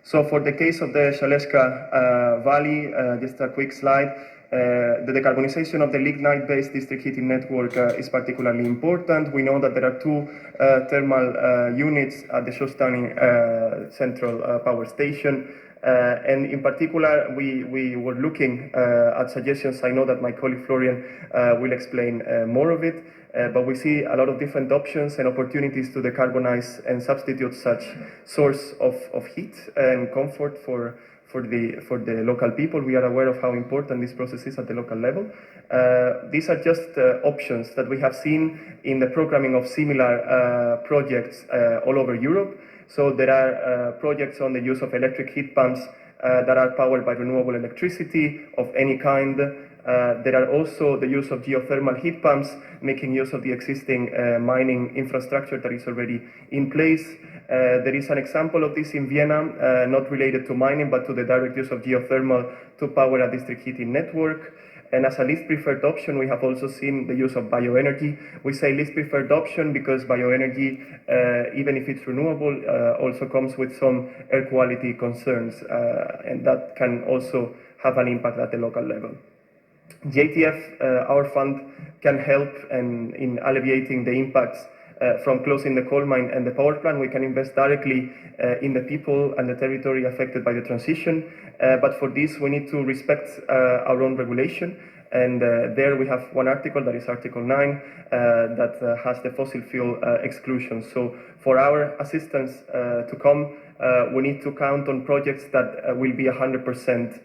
So for the case of the Šaleška Valley, just a quick slide. The decarbonization of the lignite-based district heating network is particularly important. We know that there are two thermal units at the Šoštanj Central Power Station, and in particular we were looking at suggestions. I know that my colleague Florian will explain more of it, but we see a lot of different options and opportunities to decarbonize and substitute such source of heat and comfort for the local people. We are aware of how important this process is at the local level. These are just options that we have seen in the programming of similar projects all over Europe. So there are projects on the use of electric heat pumps that are powered by renewable electricity of any kind. There are also the use of geothermal heat pumps, making use of the existing mining infrastructure that is already in place. There is an example of this in Vienna, not related to mining, but to the direct use of geothermal to power a district heating network. And as a least preferred option, we have also seen the use of bioenergy. We say least preferred option because bioenergy, even if it's renewable, also comes with some air quality concerns, and that can also have an impact at the local level. JTF, our fund, can help in alleviating the impacts from closing the coal mine and the power plant. We can invest directly in the people and the territory affected by the transition, but for this we need to respect our own regulation, and there we have one article, that is Article 9, that has the fossil fuel exclusion. So for our assistance to come, we need to count on projects that will be 100%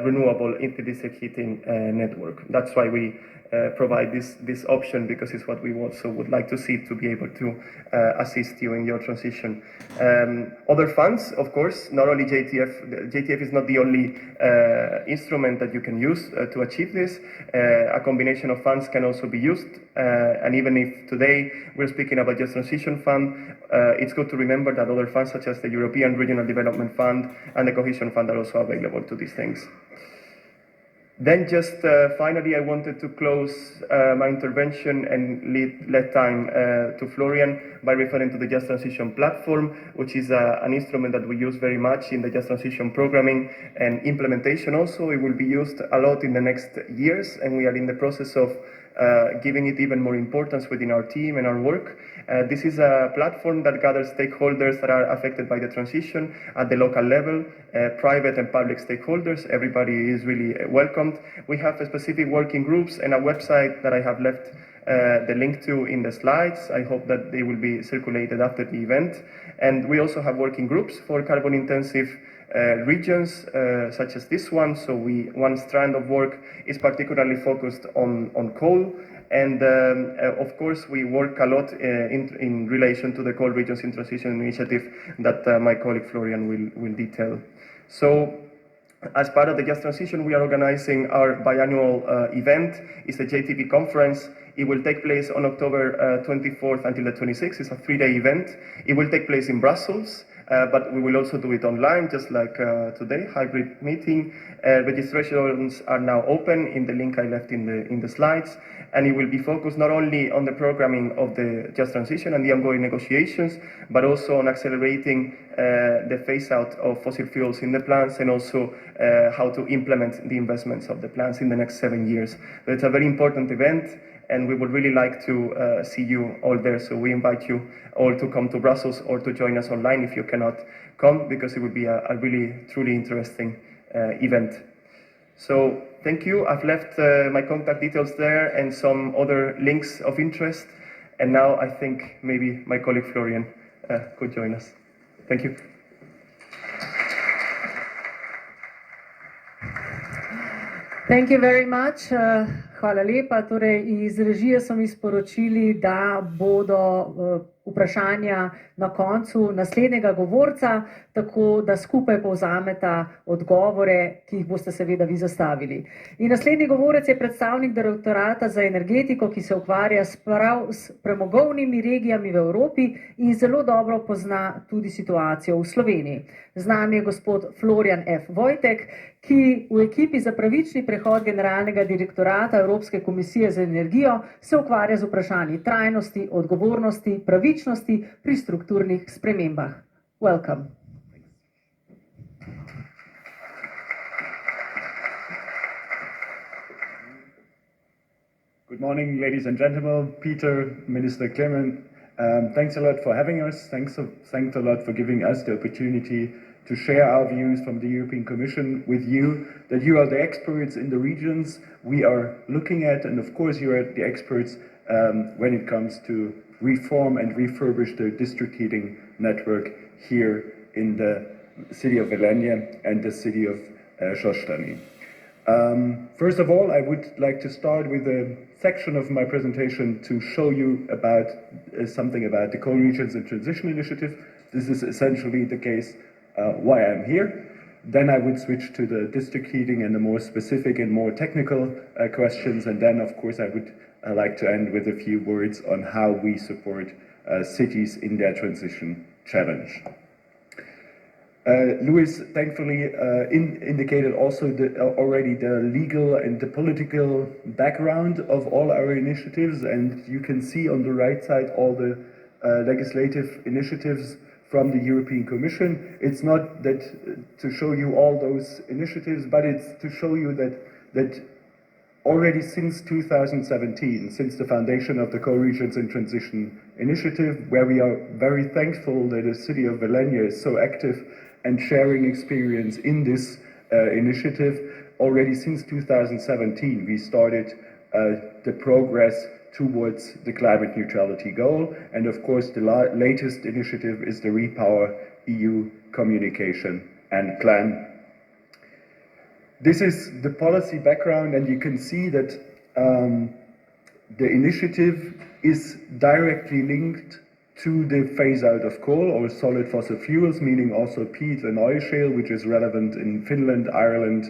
renewable into the district heating network. That's why we provide this option, because it's what we also would like to see to be able to assist you in your transition. Other funds, of course, not only JTF. JTF is not the only instrument that you can use to achieve this. A combination of funds can also be used, and even if today we're speaking about just transition fund, it's good to remember that other funds such as the European Regional Development Fund and the Cohesion Fund are also available to these things. Then just finally, I wanted to close my intervention and let time to Florian by referring to the Just Transition platform, which is an instrument that we use very much in the Just Transition programming and implementation also. It will be used a lot in the next years, and we are in the process of giving it even more importance within our team and our work. This is a platform that gathers stakeholders that are affected by the transition at the local level, private and public stakeholders. Everybody is really welcomed. We have specific working groups and a website that I have left the link to in the slides. I hope that they will be circulated after the event. And we also have working groups for carbon intensive regions such as this one. So one strand of work is particularly focused on coal. And of course, we work a lot in relation to the Coal Regions in Transition initiative that my colleague Florian will detail. So, as part of the Just Transition, we are organizing our biannual event. It's the JTP conference. It will take place on October 24th until the 26th. It's a 3-day event. It will take place in Brussels, but we will also do it online, just like today, hybrid meeting. Registrations are now open in the link I left in the slides, and it will be focused not only on the programming of the Just Transition and the ongoing negotiations, but also on accelerating the phase out of fossil fuels in the plants, and also how to implement the investments of the plants in the next 7 years. So it's a very important event, and we would really like to see you all there. So we invite you all to come to Brussels or to join us online if you cannot come, because it would be a really, truly interesting event. So thank you. I've left my contact details there and some other links of interest. And now I think maybe my colleague Florian could join us. Thank you. Thank you very much. Hvala lepa. Torej, iz režije so mi sporočili, da bodo vprašanja na koncu naslednjega govorca, tako da skupaj povzameta odgovore, ki jih boste seveda vi zastavili. In naslednji govorec je predstavnik Direktorata za energetiko, ki se ukvarja s premogovnimi regijami v Evropi in zelo dobro pozna tudi situacijo v Sloveniji. Z nami je gospod Florian F. Vojtek, ki v ekipi za pravični prehod Generalnega direktorata Evropske komisije za energijo se ukvarja z vprašanji trajnosti, odgovornosti, pravičnosti pri strukturnih spremembah. Welcome. Good morning, ladies and gentlemen. Peter, Minister Clement, thanks a lot for having us. Thanks a lot for giving us the opportunity to share our views from the European Commission with you, that you are the experts in the regions we are looking at, and of course you are the experts when it comes to reform and refurbish the district heating network here in the city of Velenje and the city of Šoštany. First of all, I would like to start with a section of my presentation to show you about something about the Coal Regions in Transition initiative. This is essentially the case why I'm here. Then I would switch to the district heating and the more specific and more technical questions, and then of course I would like to end with a few words on how we support cities in their transition challenge. Luis thankfully indicated also already the legal and the political background of all our initiatives, and you can see on the right side all the legislative initiatives from the European Commission. It's not that to show you all those initiatives, but it's to show you that already since 2017, since the foundation of the Coal Regions in Transition initiative, where we are very thankful that the city of Velenje is so active and sharing experience in this initiative, already since 2017 we started the progress towards the climate neutrality goal, and of course the latest initiative is the Repower EU communication and plan. This is the policy background, and you can see that the initiative is directly linked to the phase out of coal or solid fossil fuels, meaning also peat and oil shale, which is relevant in Finland, Ireland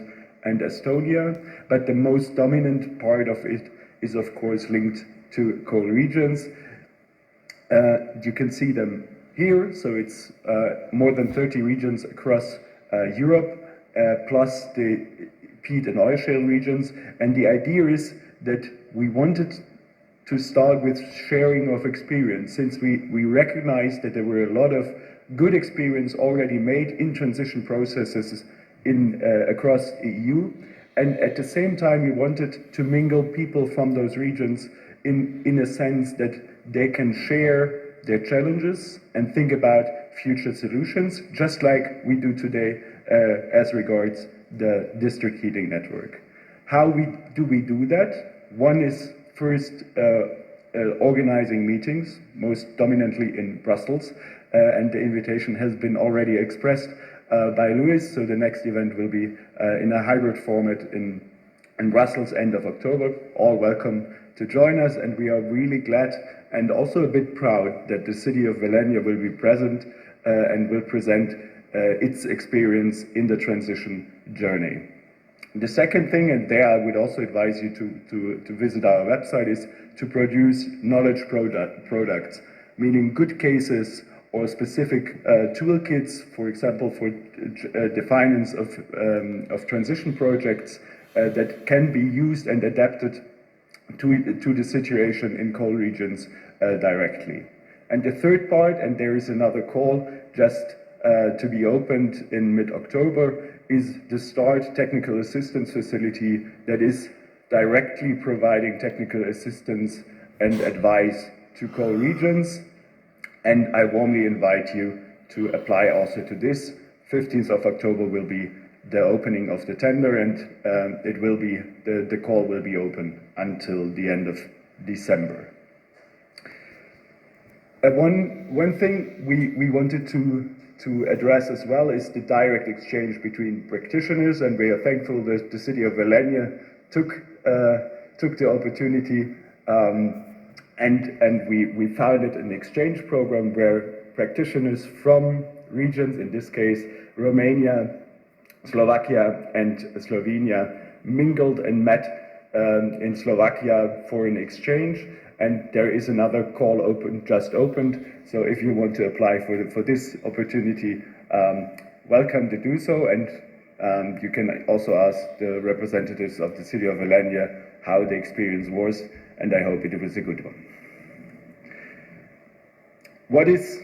and Estonia, but the most dominant part of it is of course linked to coal regions. You can see them here, so it's more than 30 regions across Europe, plus the peat and oil shale regions, and the idea is that we wanted to start with sharing of experience, since we recognized that there were a lot of good experience already made in transition processes across the EU, And at the same time, we wanted to mingle people from those regions in a sense that they can share their challenges and think about future solutions, just like we do today as regards the district heating network. How do we do that? One is first organizing meetings, most dominantly in Brussels, and the invitation has been already expressed by Louis, so the next event will be in a hybrid format in Brussels end of October. All welcome to join us, and we are really glad and also a bit proud that the city of Velenje will be present and will present its experience in the transition journey. The second thing, and there I would also advise you to visit our website, is to produce knowledge products, meaning good cases or specific toolkits, for example, for the finance of transition projects that can be used and adapted to the situation in coal regions directly. And the third part, and there is another call just to be opened in mid-October, is the START technical assistance facility that is directly providing technical assistance and advice to coal regions. And I warmly invite you to apply also to this. 15th of October will be the opening of the tender, and it will be the call will be open until the end of December. One thing we wanted to address as well is the direct exchange between practitioners, and we are thankful that the city of Velenje took the opportunity and we founded an exchange program where practitioners from regions, in this case Romania, Slovakia and Slovenia, mingled and met in Slovakia for an exchange. And there is another call just opened. So if you want to apply for this opportunity, welcome to do so. And you can also ask the representatives of the city of Velenje how the experience was, and I hope it was a good one. What is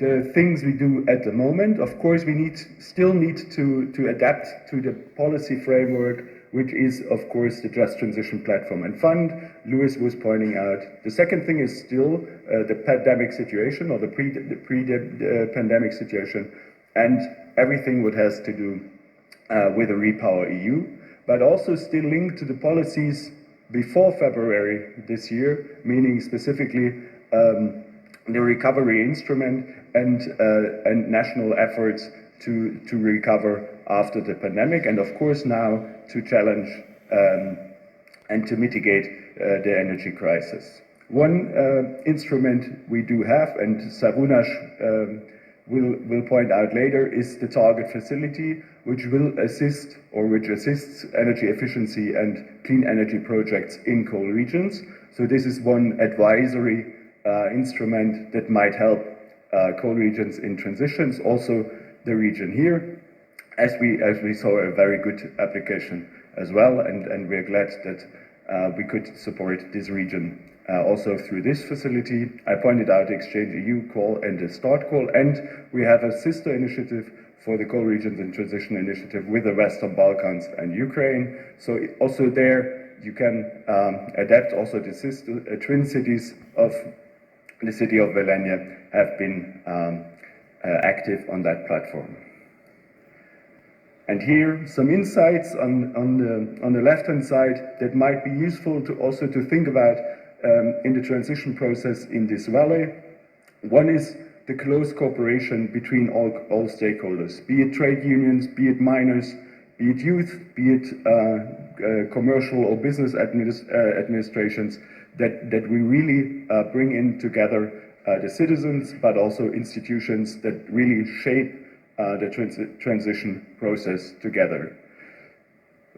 the things we do at the moment? Of course, we still need to adapt to the policy framework, which is, of course, the Just Transition Platform and Fund. Louis was pointing out. The second thing is still the pandemic situation, or the pre-pandemic situation, and everything what has to do with the Repower EU, but also still linked to the policies before February this year, meaning specifically the recovery instrument and national efforts to recover after the pandemic, and of course now to challenge and to mitigate the energy crisis. One instrument we do have, and Sarunas will point out later, is the target facility, which will assist, or which assists energy efficiency and clean energy projects in coal regions. So this is one advisory instrument that might help coal regions in transitions, also the region here, as we saw a very good application as well, and we're glad that we could support this region also through this facility. I pointed out the Exchange EU call and the START call, and we have a sister initiative for the coal regions in transition initiative with the Western Balkans and Ukraine. So also there you can adapt. Also the twin cities of the city of Velenje have been active on that platform. And here some insights on the left-hand side that might be useful to also to think about in the transition process in this valley. One is the close cooperation between all stakeholders, be it trade unions, be it miners, be it youth, be it commercial or business administrations, that we really bring in together the citizens, but also institutions that really shape the transition process together.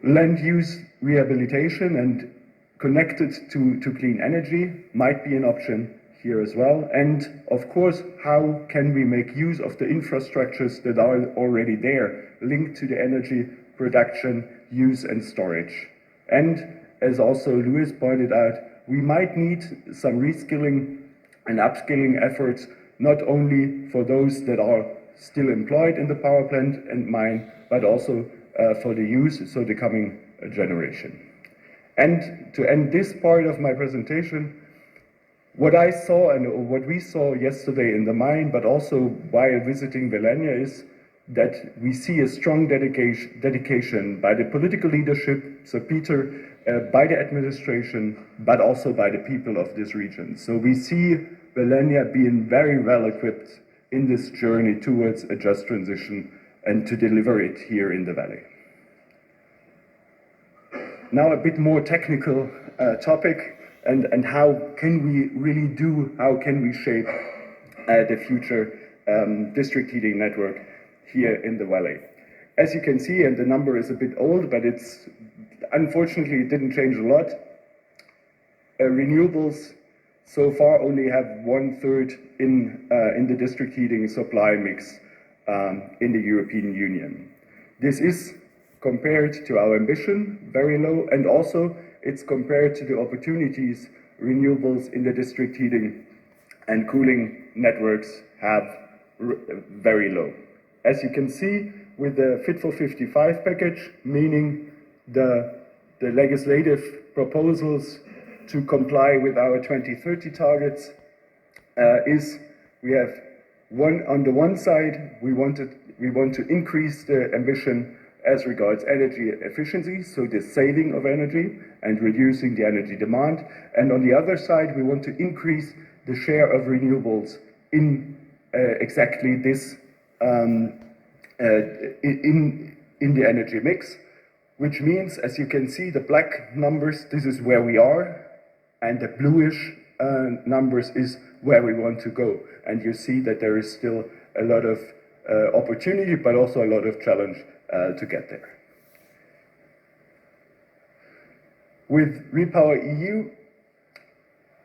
Land use rehabilitation and connected to clean energy might be an option here as well. And of course, how can we make use of the infrastructures that are already there, linked to the energy production, use and storage. And as also Louis pointed out, we might need some reskilling and upskilling efforts, not only for those that are still employed in the power plant and mine, but also for the youth, so the coming generation. And to end this part of my presentation, what I saw and what we saw yesterday in the mine, but also while visiting Velenje, is that we see a strong dedication by the political leadership, so Peter, by the administration, but also by the people of this region. So we see Velenje being very well equipped in this journey towards a just transition and to deliver it here in the valley. Now a bit more technical topic, and how can we really how can we shape the future district heating network here in the valley. As you can see, and the number is a bit old, but it's unfortunately it didn't change a lot. Renewables so far only have 1/3 in the district heating supply mix in the European Union. This is compared to our ambition, very low, and also it's compared to the opportunities renewables in the district heating and cooling networks have very low. As you can see, with the Fit for 55 package, meaning the legislative proposals to comply with our 2030 targets, we have on the one side, we want to increase the ambition as regards energy efficiency, so the saving of energy and reducing the energy demand. And on the other side, we want to increase the share of renewables in exactly this, in the energy mix, which means, as you can see, the black numbers, this is where we are, and the bluish numbers is where we want to go. And you see that there is still a lot of opportunity, but also a lot of challenge to get there. With Repower EU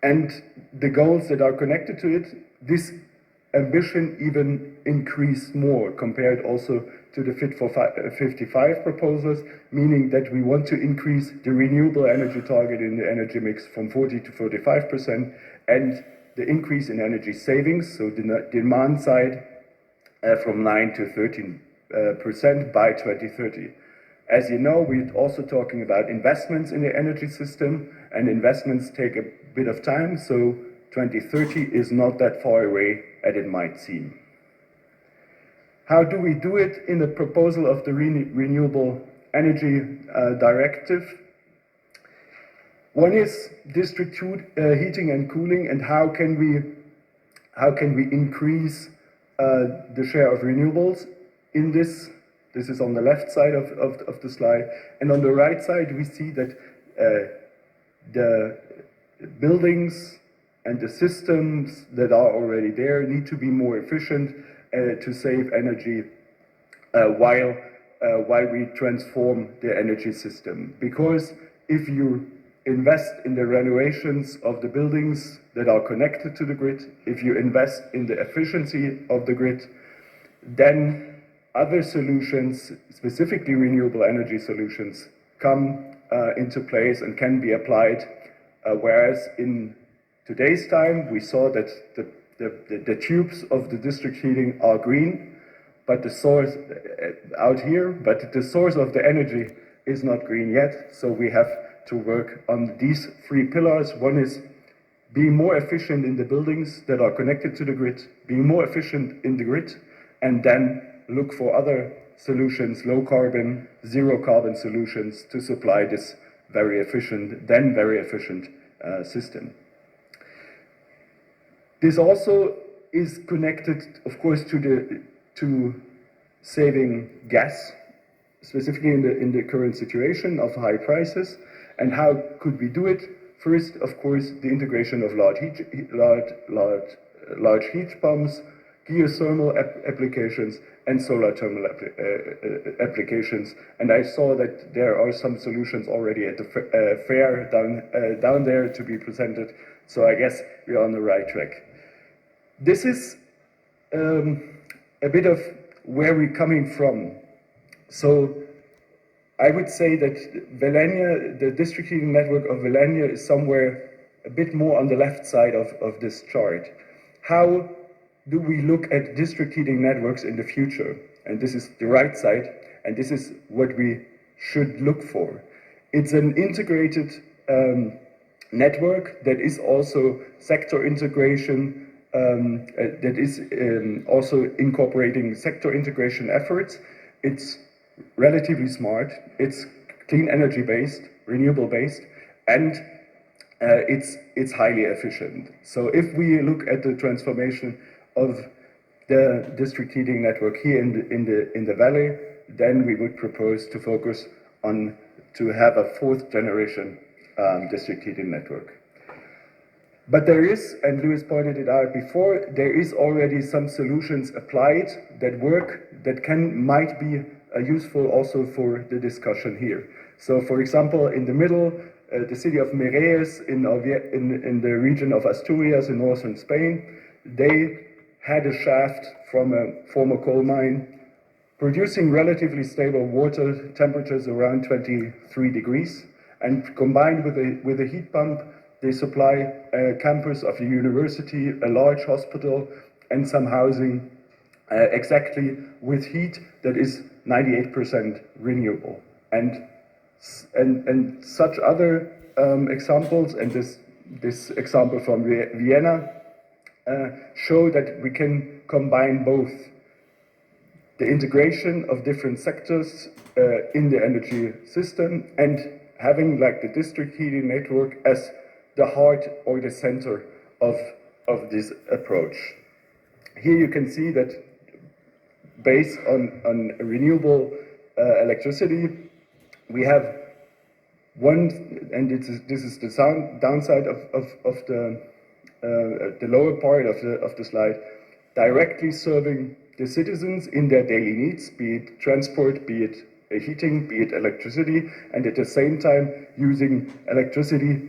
and the goals that are connected to it, this ambition even increased more compared also to the Fit for 55 proposals, meaning that we want to increase the renewable energy target in the energy mix from 40 to 45%, and the increase in energy savings, so the demand side, from 9 to 13% by 2030. As you know, we're also talking about investments in the energy system, and investments take a bit of time, so 2030 is not that far away as it might seem. How do we do it in the proposal of the Renewable Energy Directive? One is district heating and cooling, and how can we increase the share of renewables in this. This is on the left side of the slide, and on the right side we see that the buildings and the systems that are already there need to be more efficient to save energy while we transform the energy system. Because if you invest in the renovations of the buildings that are connected to the grid, if you invest in the efficiency of the grid, then other solutions, specifically renewable energy solutions, come into place and can be applied. Whereas in today's time, we saw that the tubes of the district heating are green, but the source out here, but the source of the energy is not green yet. So we have to work on these three pillars. One is being more efficient in the buildings that are connected to the grid, being more efficient in the grid, and then look for other solutions, low carbon, zero carbon solutions to supply this very efficient system. This also is connected, of course, to saving gas, specifically in the current situation of high prices. And how could we do it? First, of course, the integration of large heat pumps, geothermal applications, and solar thermal applications. And I saw that there are some solutions already at the fair down there to be presented. So I guess we are on the right track. This is a bit of where we're coming from. So I would say that Velenje, the district heating network of Velenje, is somewhere a bit more on the left side of this chart. How do we look at district heating networks in the future? And this is the right side, and this is what we should look for. It's an integrated network that is also sector integration, that is also incorporating sector integration efforts. It's relatively smart, it's clean energy based, renewable based, and it's highly efficient. So if we look at the transformation of the district heating network here in the valley, then we would propose to focus on to have a fourth generation district heating network. But there is, and Louis pointed it out before, there is already some solutions applied that work, that might be useful also for the discussion here. So for example, in the middle, the city of Mieres in the region of Asturias in northern Spain, they had a shaft from a former coal mine producing relatively stable water temperatures around 23 degrees, and combined with a heat pump, they supply a campus of the university, a large hospital, and some housing exactly with heat that is 98% renewable. And such other examples, and this example from Vienna, show that we can combine both the integration of different sectors in the energy system and having like the district heating network as the heart or the center of this approach. Here you can see that based on renewable electricity, we have one, and this is the downside of the lower part of the slide, directly serving the citizens in their daily needs, be it transport, be it heating, be it electricity, and at the same time using electricity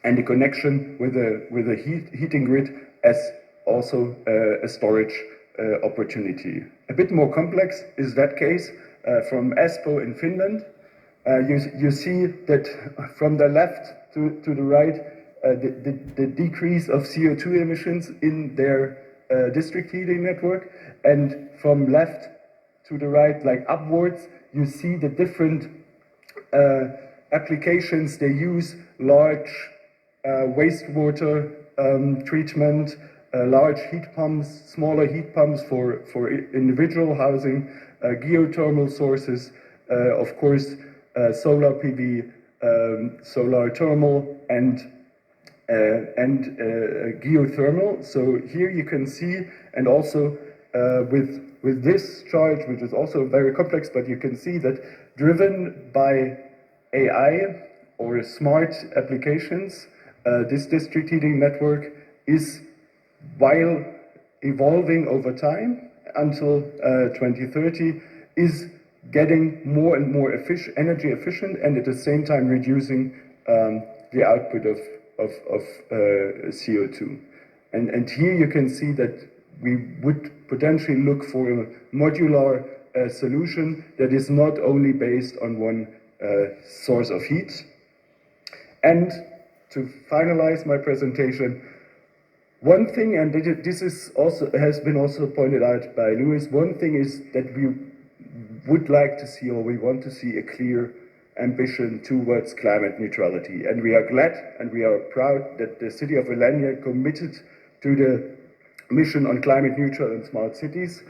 and the connection with a heating grid as also a storage opportunity. A bit more complex is that case from Espoo in Finland. You see that from the left to the right, the decrease of CO2 emissions in their district heating network, and from left to the right, like upwards, you see the different applications they use: large wastewater treatment, large heat pumps, smaller heat pumps for individual housing, geothermal sources, of course, solar PV, solar thermal, and geothermal. So here you can see, and also with this chart, which is also very complex, but you can see that driven by AI or smart applications, this district heating network is, while evolving over time until 2030, is getting more and more energy efficient, and at the same time reducing the output of CO2. And here you can see that we would potentially look for a modular solution that is not only based on one source of heat. And to finalize my presentation, one thing, and this is also has been also pointed out by Louis, one thing is that we would like to see, or we want to see, a clear ambition towards climate neutrality. And we are glad and we are proud that the city of Velenje committed to the mission on climate neutral and smart cities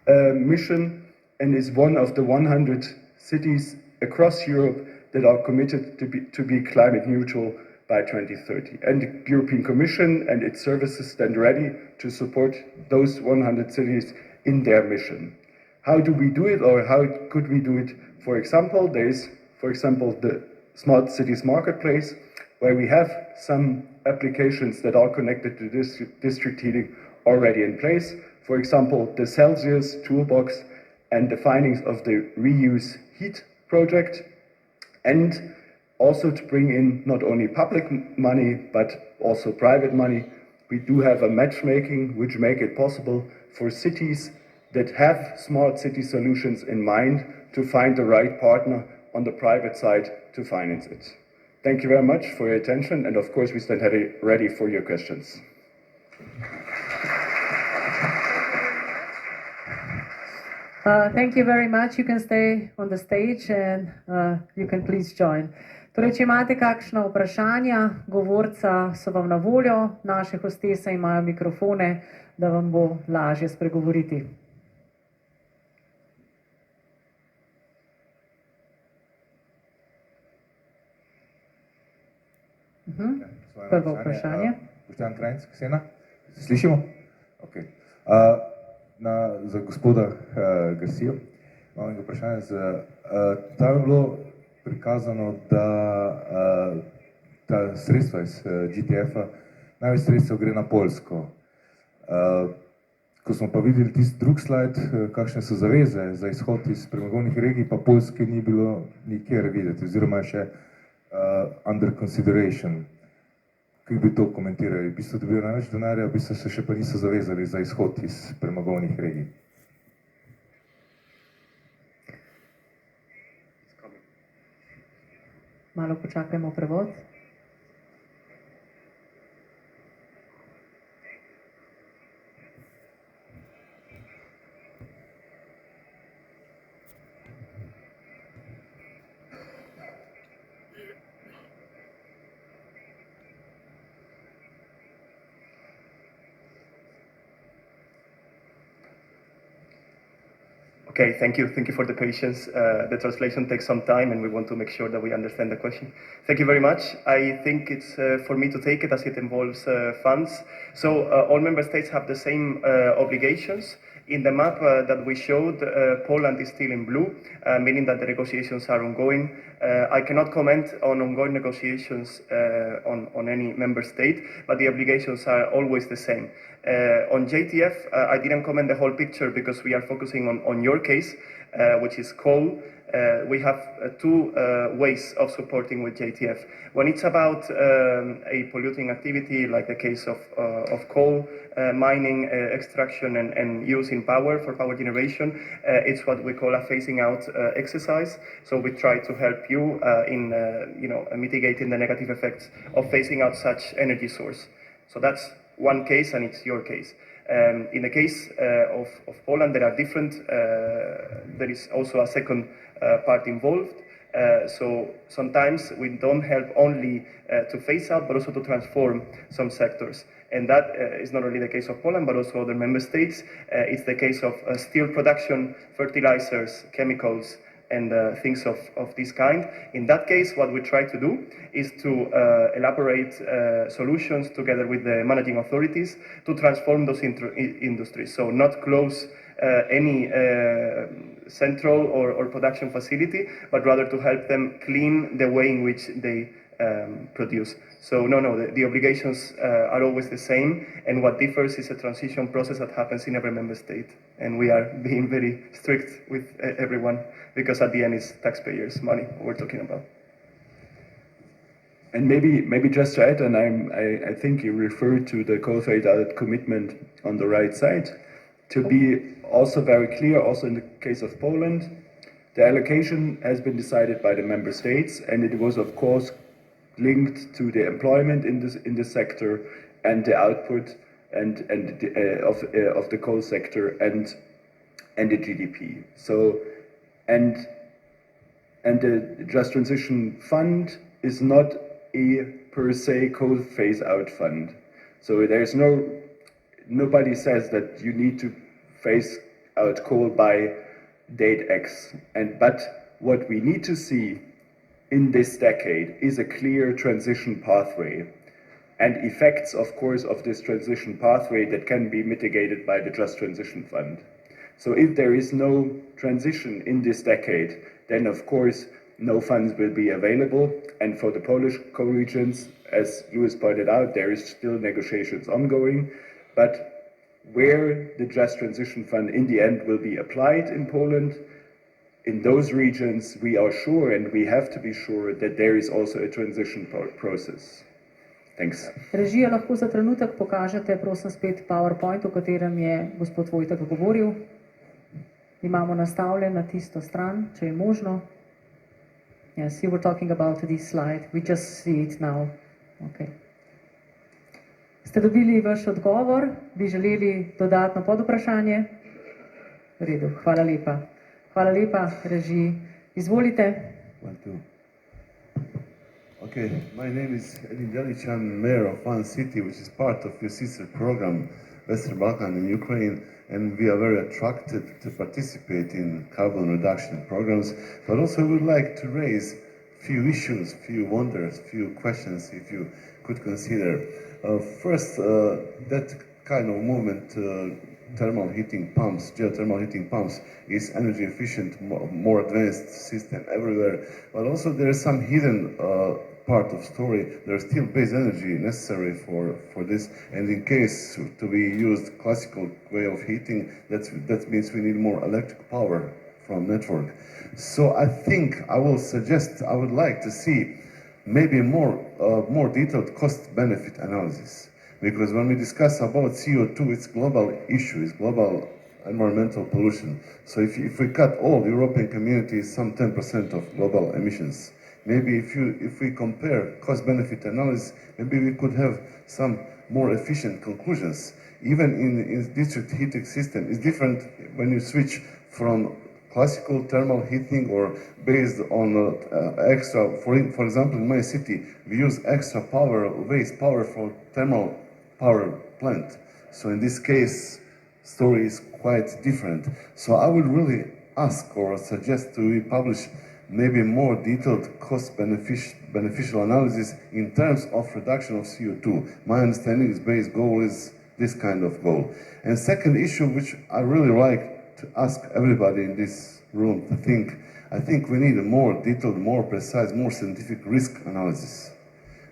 mission, and is one of the 100 cities across Europe that are committed to be climate neutral by 2030. And the European Commission and its services stand ready to support those 100 cities in their mission. How do we do it, or how could we do it? For example, there is, for example, the Smart Cities Marketplace, where we have some applications that are connected to district heating already in place. For example, the Celsius Toolbox and the findings of the Reuse Heat project. And also to bring in not only public money, but also private money. We do have a matchmaking which make it possible for cities that have smart city solutions in mind to find the right partner on the private side to finance it. Thank you very much for your attention, and of course we stand ready for your questions. Thank you very much. You can stay on the stage, and you can please join. Torej, če imate kakšna vprašanja, govorca so vam na voljo, naše hostese imajo mikrofone, da vam bo lažje spregovoriti. Prvo vprašanje. Boštjan Krajnc, Ksena, se slišimo? Okay. Za gospoda Garcijo imam nekaj vprašanje. Tam je bilo prikazano, da ta sredstva iz GTF-a, največ sredstev gre na Poljsko. Ko smo pa videli tisti drug slajd, kakšne so zaveze za izhod iz premogovnih regij, pa Poljske ni bilo nikjer videti, oziroma je še under consideration. Kako bi to komentirali? V bistvu dobijo največ denarja, v bistvu se še pa niso zavezali za izhod iz premogovnih regij. Malo počakajmo prevod. Okay, thank you for the patience. The translation takes some time and we want to make sure that we understand the question. Thank you very much. I think it's for me to take it as it involves funds. So all member states have the same obligations. In the map that we showed, Poland is still in blue, meaning that the negotiations are ongoing. I cannot comment on ongoing negotiations on any member state, but the obligations are always the same. On JTF, I didn't comment the whole picture because we are focusing on your case, which is coal. We have two ways of supporting with JTF. When it's about a polluting activity, like the case of coal, mining, extraction and using power for power generation, it's what we call a phasing out exercise. So we try to help you in mitigating the negative effects of phasing out such energy source. So that's one case, and it's your case. In the case of Poland, there are different, there is also a second part involved. So sometimes we don't help only to phase out, but also to transform some sectors. And that is not only the case of Poland, but also other member states. It's the case of steel production, fertilizers, chemicals, and things of this kind. In that case, what we try to do is to elaborate solutions together with the managing authorities to transform those industries. So not close any central or production facility, but rather to help them clean the way in which they produce. So the obligations are always the same, and what differs is a transition process that happens in every member state. And we are being very strict with everyone, because at the end it's taxpayers' money we're talking about. And maybe just to add, and I think you referred to the coal phase-out commitment on the right side. To be also very clear, also in the case of Poland, the allocation has been decided by the member states, and it was of course linked to the employment in the sector and the output of the coal sector and the GDP. So and the Just Transition Fund is not a per se coal phase out fund. So there's nobody says that you need to phase out coal by date X. But what we need to see in this decade is a clear transition pathway and effects, of course, of this transition pathway that can be mitigated by the Just Transition Fund. So if there is no transition in this decade, then of course no funds will be available. And for the Polish co-regions, as Louis pointed out, there is still negotiations ongoing. But where the Just Transition Fund in the end will be applied in Poland, in those regions we are sure, and we have to be sure, that there is also a transition process. Thanks. Režija, lahko za trenutek pokažete, prosim, spet PowerPoint, o katerem je gospod Vojtek govoril. Imamo nastavljen na tisto stran, če je možno. Yes, you were talking about this slide. We just see it now. Okay. Ste dobili vaš odgovor? Bi želeli dodatno podvprašanje? V redu, hvala lepa. Hvala lepa, režiji. Izvolite. Okay, my name is Edin Delic. I'm mayor of one city which is part of your sister program, Western Balkan in Ukraine, and we are very attracted to participate in carbon reduction programs, but also we would like to raise few issues, few wonders, few questions, if you could consider. First, that kind of movement, thermal heating pumps, geothermal heating pumps, is energy efficient, more advanced system everywhere, but also there is some hidden part of story. There's still base energy necessary for this, and in case to be used classical way of heating, that means we need more electric power from network. So I think I would like to see maybe more detailed cost-benefit analysis, because when we discuss about CO2, it's global issue, it's global environmental pollution. So if we cut all European communities, some 10% of global emissions. Maybe if we compare cost-benefit analysis, maybe we could have some more efficient conclusions. Even in district heating system, it's different when you switch from classical thermal heating or based on extra, for example, in my city, we use extra power, waste power for thermal power plant. So in this case, story is quite different. So I would really ask or suggest to publish maybe more detailed cost-beneficial analysis in terms of reduction of CO2. My understanding is base goal is this kind of goal. And second issue, which I really like to ask everybody in this room to think, I think we need a more detailed, more precise, more scientific risk analysis.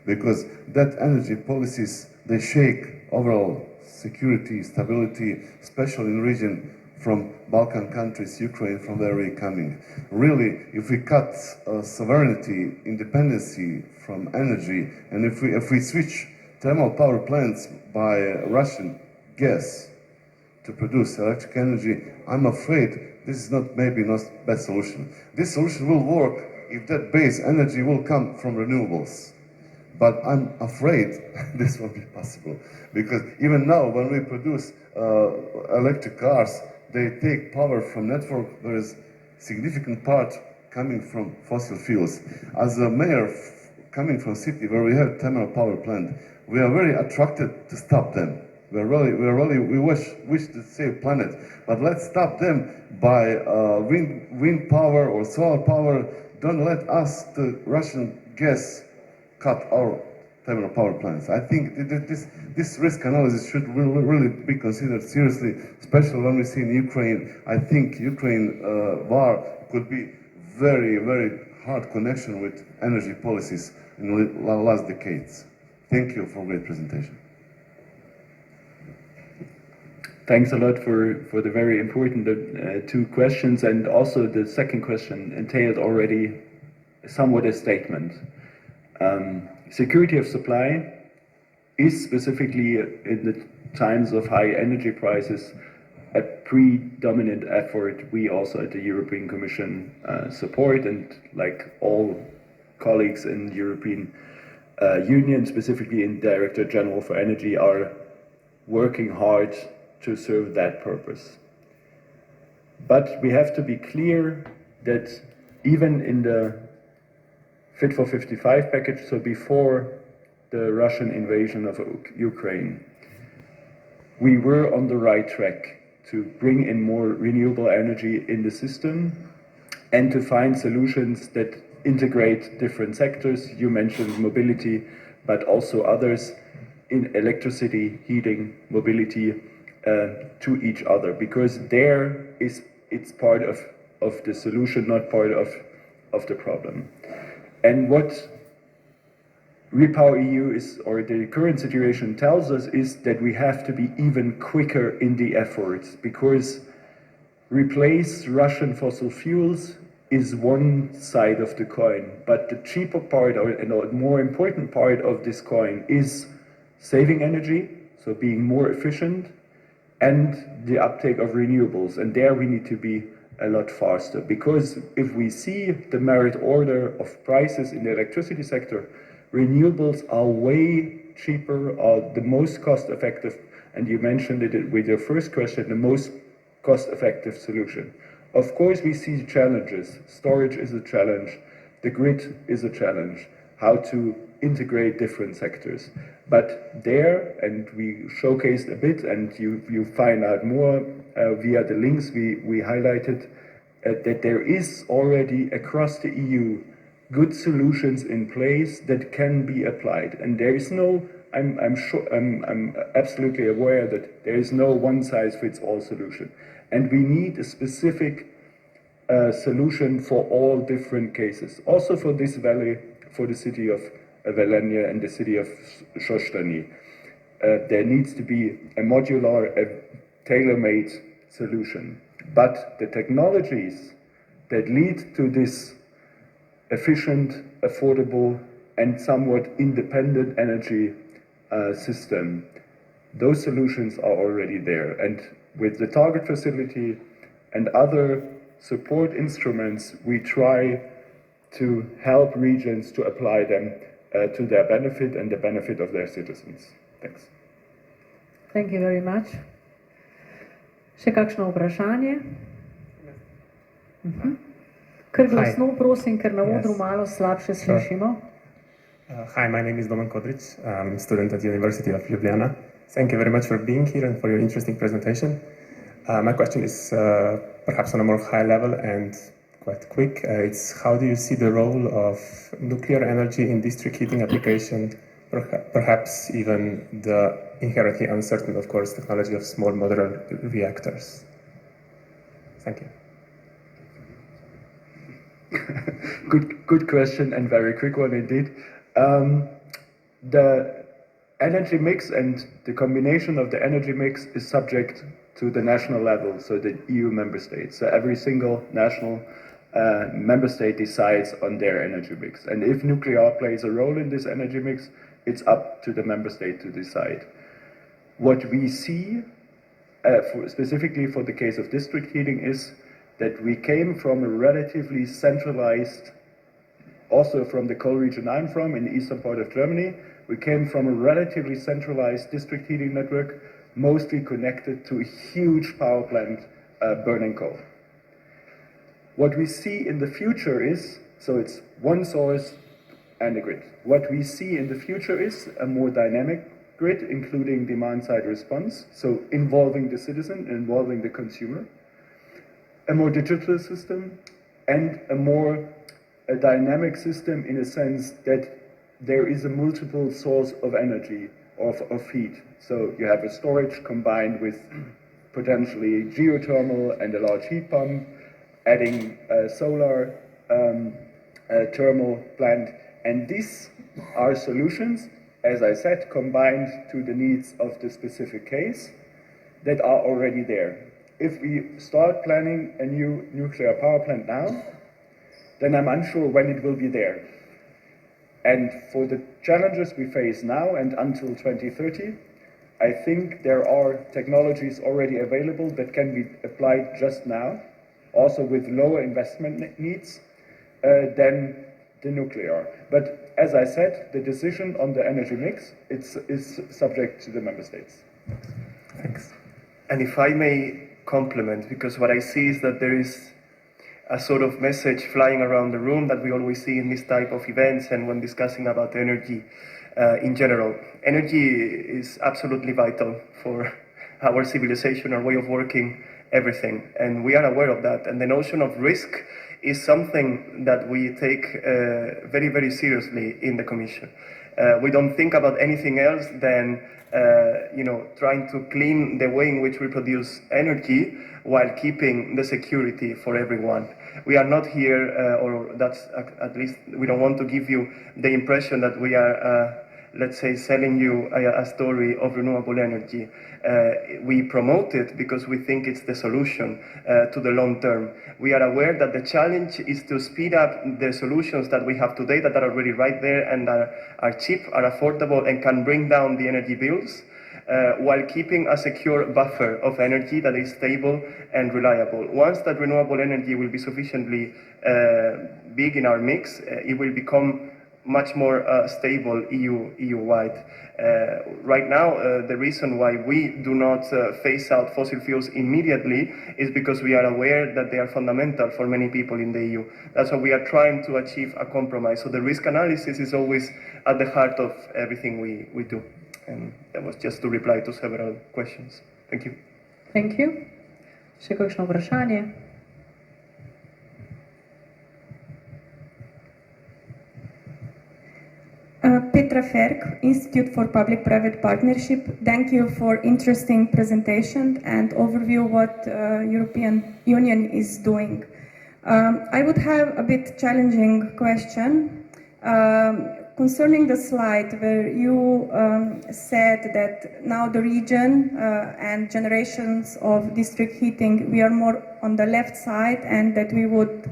Because that energy policies, they shake overall security, stability, especially in region from Balkan countries, Ukraine, from where we're coming. Really, if we cut sovereignty, independency from energy, and if we switch thermal power plants by Russian gas to produce electric energy, I'm afraid this is maybe not the best solution. This solution will work if that base energy will come from renewables. But I'm afraid this won't be possible, because even now when we produce electric cars, they take power from network. There is significant part coming from fossil fuels. As a mayor coming from a city where we have thermal power plant, we are very attracted to stop them. We wish to save planet, but let's stop them by wind power or solar power. Don't let us, the Russian gas, cut our thermal power plants. I think this risk analysis should really be considered seriously, especially when we see in Ukraine. I think Ukraine war could be very, very hard connection with energy policies in the last decades. Thank you for a great presentation. Thanks a lot for the very important two questions, and also the second question entailed already somewhat a statement. Security of supply is specifically in the times of high energy prices a predominant effort we also at the European Commission support, and like all colleagues in the European Union, specifically in Director General for Energy, are working hard to serve that purpose. But we have to be clear that even in the Fit for 55 package, so before the Russian invasion of Ukraine, we were on the right track to bring in more renewable energy in the system and to find solutions that integrate different sectors. You mentioned mobility, but also others in electricity, heating, mobility to each other, because it's part of the solution, not part of the problem. And what Repower EU is, or the current situation tells us, is that we have to be even quicker in the efforts, because replace Russian fossil fuels is one side of the coin, but the cheaper part, and a more important part of this coin, is saving energy, so being more efficient, and the uptake of renewables. And there we need to be a lot faster, because if we see the merit order of prices in the electricity sector, renewables are way cheaper, are the most cost effective, and you mentioned it with your first question, the most cost effective solution. Of course we see challenges. Storage is a challenge, the grid is a challenge, how to integrate different sectors. But there, and we showcased a bit, and you find out more via the links we highlighted, that there is already across the EU good solutions in place that can be applied. And there is no, I'm absolutely aware that there is no one-size-fits-all solution. And we need a specific solution for all different cases. Also for this valley, for the city of Velenje and the city of Šoštani. There needs to be a modular, a tailor-made solution. But the technologies that lead to this efficient, affordable, and somewhat independent energy system, those solutions are already there. And with the target facility and other support instruments, we try to help regions to apply them to their benefit and the benefit of their citizens. Thanks. Thank you very much. Še kakšno vprašanje? Kar glasno prosim, ker na odru malo slabše slišimo. Hi, my name is Domen Kodric. I'm a student at the University of Ljubljana. Thank you very much for being here and for your interesting presentation. My question is perhaps on a more high level and quite quick. It's how do you see the role of nuclear energy in district heating application, perhaps even the inherently uncertain, of course, technology of small modular reactors? Thank you. Good question and very quick one indeed. The energy mix and the combination of the energy mix is subject to the national level, so the EU member states. So every single national member state decides on their energy mix. And if nuclear plays a role in this energy mix, it's up to the member state to decide. What we see, specifically for the case of district heating, is that we came from a relatively centralized, also from the coal region I'm from, in the eastern part of Germany, we came from a relatively centralized district heating network, mostly connected to a huge power plant burning coal. What we see in the future is, so it's one source and a grid. What we see in the future is a more dynamic grid, including demand-side response, so involving the citizen, involving the consumer, a more digital system, and a dynamic system in a sense that there is a multiple source of energy, of heat. So you have a storage combined with potentially geothermal and a large heat pump, adding a solar thermal plant. And these are solutions, as I said, combined to the needs of the specific case that are already there. If we start planning a new nuclear power plant now, then I'm unsure when it will be there. And for the challenges we face now and until 2030, I think there are technologies already available that can be applied just now, also with lower investment needs than the nuclear. But as I said, the decision on the energy mix is subject to the member states. Thanks. And if I may complement, because what I see is that there is a sort of message flying around the room that we always see in this type of events and when discussing about energy in general. Energy is absolutely vital for our civilization, our way of working, everything. And we are aware of that. And the notion of risk is something that we take very, very seriously in the Commission. We don't think about anything else than trying to clean the way in which we produce energy while keeping the security for everyone. We are not here, or that's at least we don't want to give you the impression that we are, let's say, selling you a story of renewable energy. We promote it because we think it's the solution to the long term. We are aware that the challenge is to speed up the solutions that we have today that are already right there and are cheap, are affordable, and can bring down the energy bills, while keeping a secure buffer of energy that is stable and reliable. Once that renewable energy will be sufficiently big in our mix, it will become much more stable EU-wide. Right now, the reason why we do not phase out fossil fuels immediately is because we are aware that they are fundamental for many people in the EU. That's why we are trying to achieve a compromise. So the risk analysis is always at the heart of everything we do. And that was just to reply to several questions. Thank you. Thank you. Še kakšno vprašanje? Petra Ferk, Institute for Public-Private Partnership. Thank you for interesting presentation and overview what European Union is doing. I would have a bit challenging question concerning the slide where you said that now the region and generations of district heating, we are more on the left side, and that we would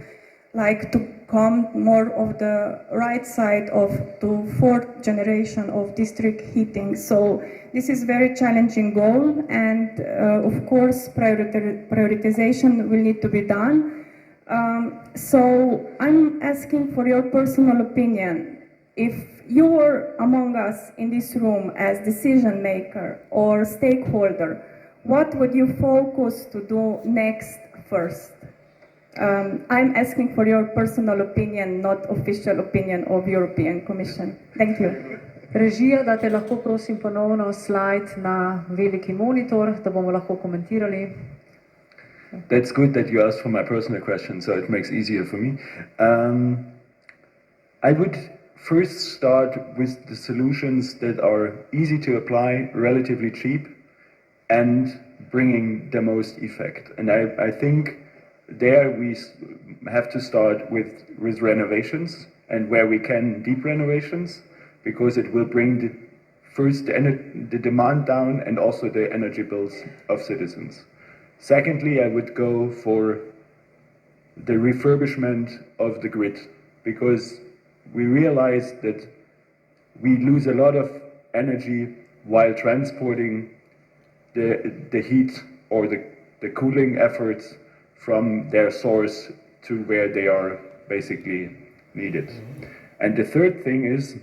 like to come more of the right side of the fourth generation of district heating. So this is very challenging goal, and of course prioritization will need to be done. So I'm asking for your personal opinion. If you were among us in this room as decision maker or stakeholder, what would you focus to do next first? I'm asking for your personal opinion, not official opinion of European Commission. Thank you. Režija, da te lahko prosim ponovno slajd na veliki monitor, da bomo lahko komentirali. That's good that you asked for my personal question, so it makes it easier for me. I would first start with the solutions that are easy to apply, relatively cheap, and bringing the most effect. And I think there we have to start with renovations, and where we can, deep renovations, because it will bring the demand down and also the energy bills of citizens. Secondly, I would go for the refurbishment of the grid, because we realize that we lose a lot of energy while transporting the heat or the cooling efforts from their source to where they are basically needed. And the third thing is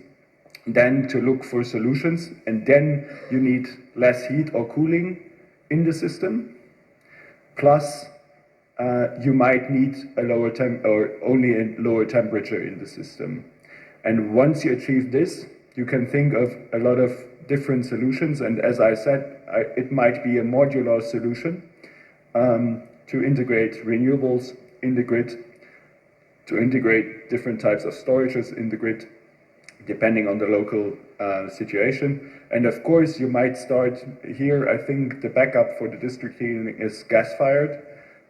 then to look for solutions, and then you need less heat or cooling in the system, plus you might need a lower only a lower temperature in the system. And once you achieve this, you can think of a lot of different solutions, and as I said, it might be a modular solution to integrate renewables in the grid, to integrate different types of storages in the grid, depending on the local situation. And of course, you might start here. I think the backup for the district heating is gas-fired.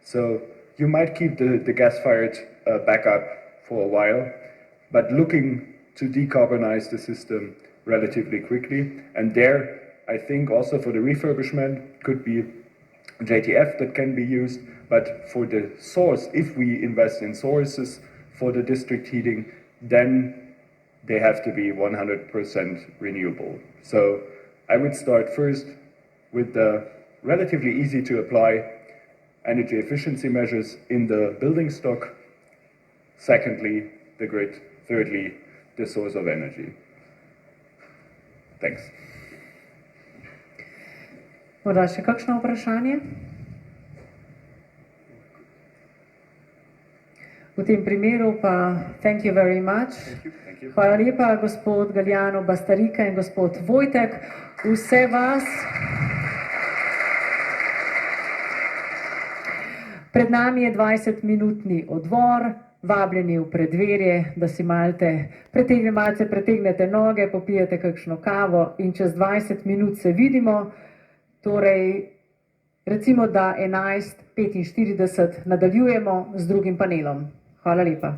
So you might keep the gas-fired backup for a while, but looking to decarbonize the system relatively quickly. And there, I think also for the refurbishment could be JTF that can be used, but for the source, if we invest in sources for the district heating, then they have to be 100% renewable. So I would start first with the relatively easy to apply energy efficiency measures in the building stock. Secondly, the grid. Thirdly, the source of energy. Thanks. Morda še kakšno vprašanje? V tem primeru pa thank you very much. Thank you. Hvala lepa, gospod Galjano Bastarika in gospod Vojtek. Vse vas. Pred nami je 20-minutni odmor, vabljeni v predverje, da si malce pretegnete noge, popijete kakšno kavo in čez 20 minut se vidimo. Torej, recimo, da 11:45 nadaljujemo z drugim panelom. Hvala lepa.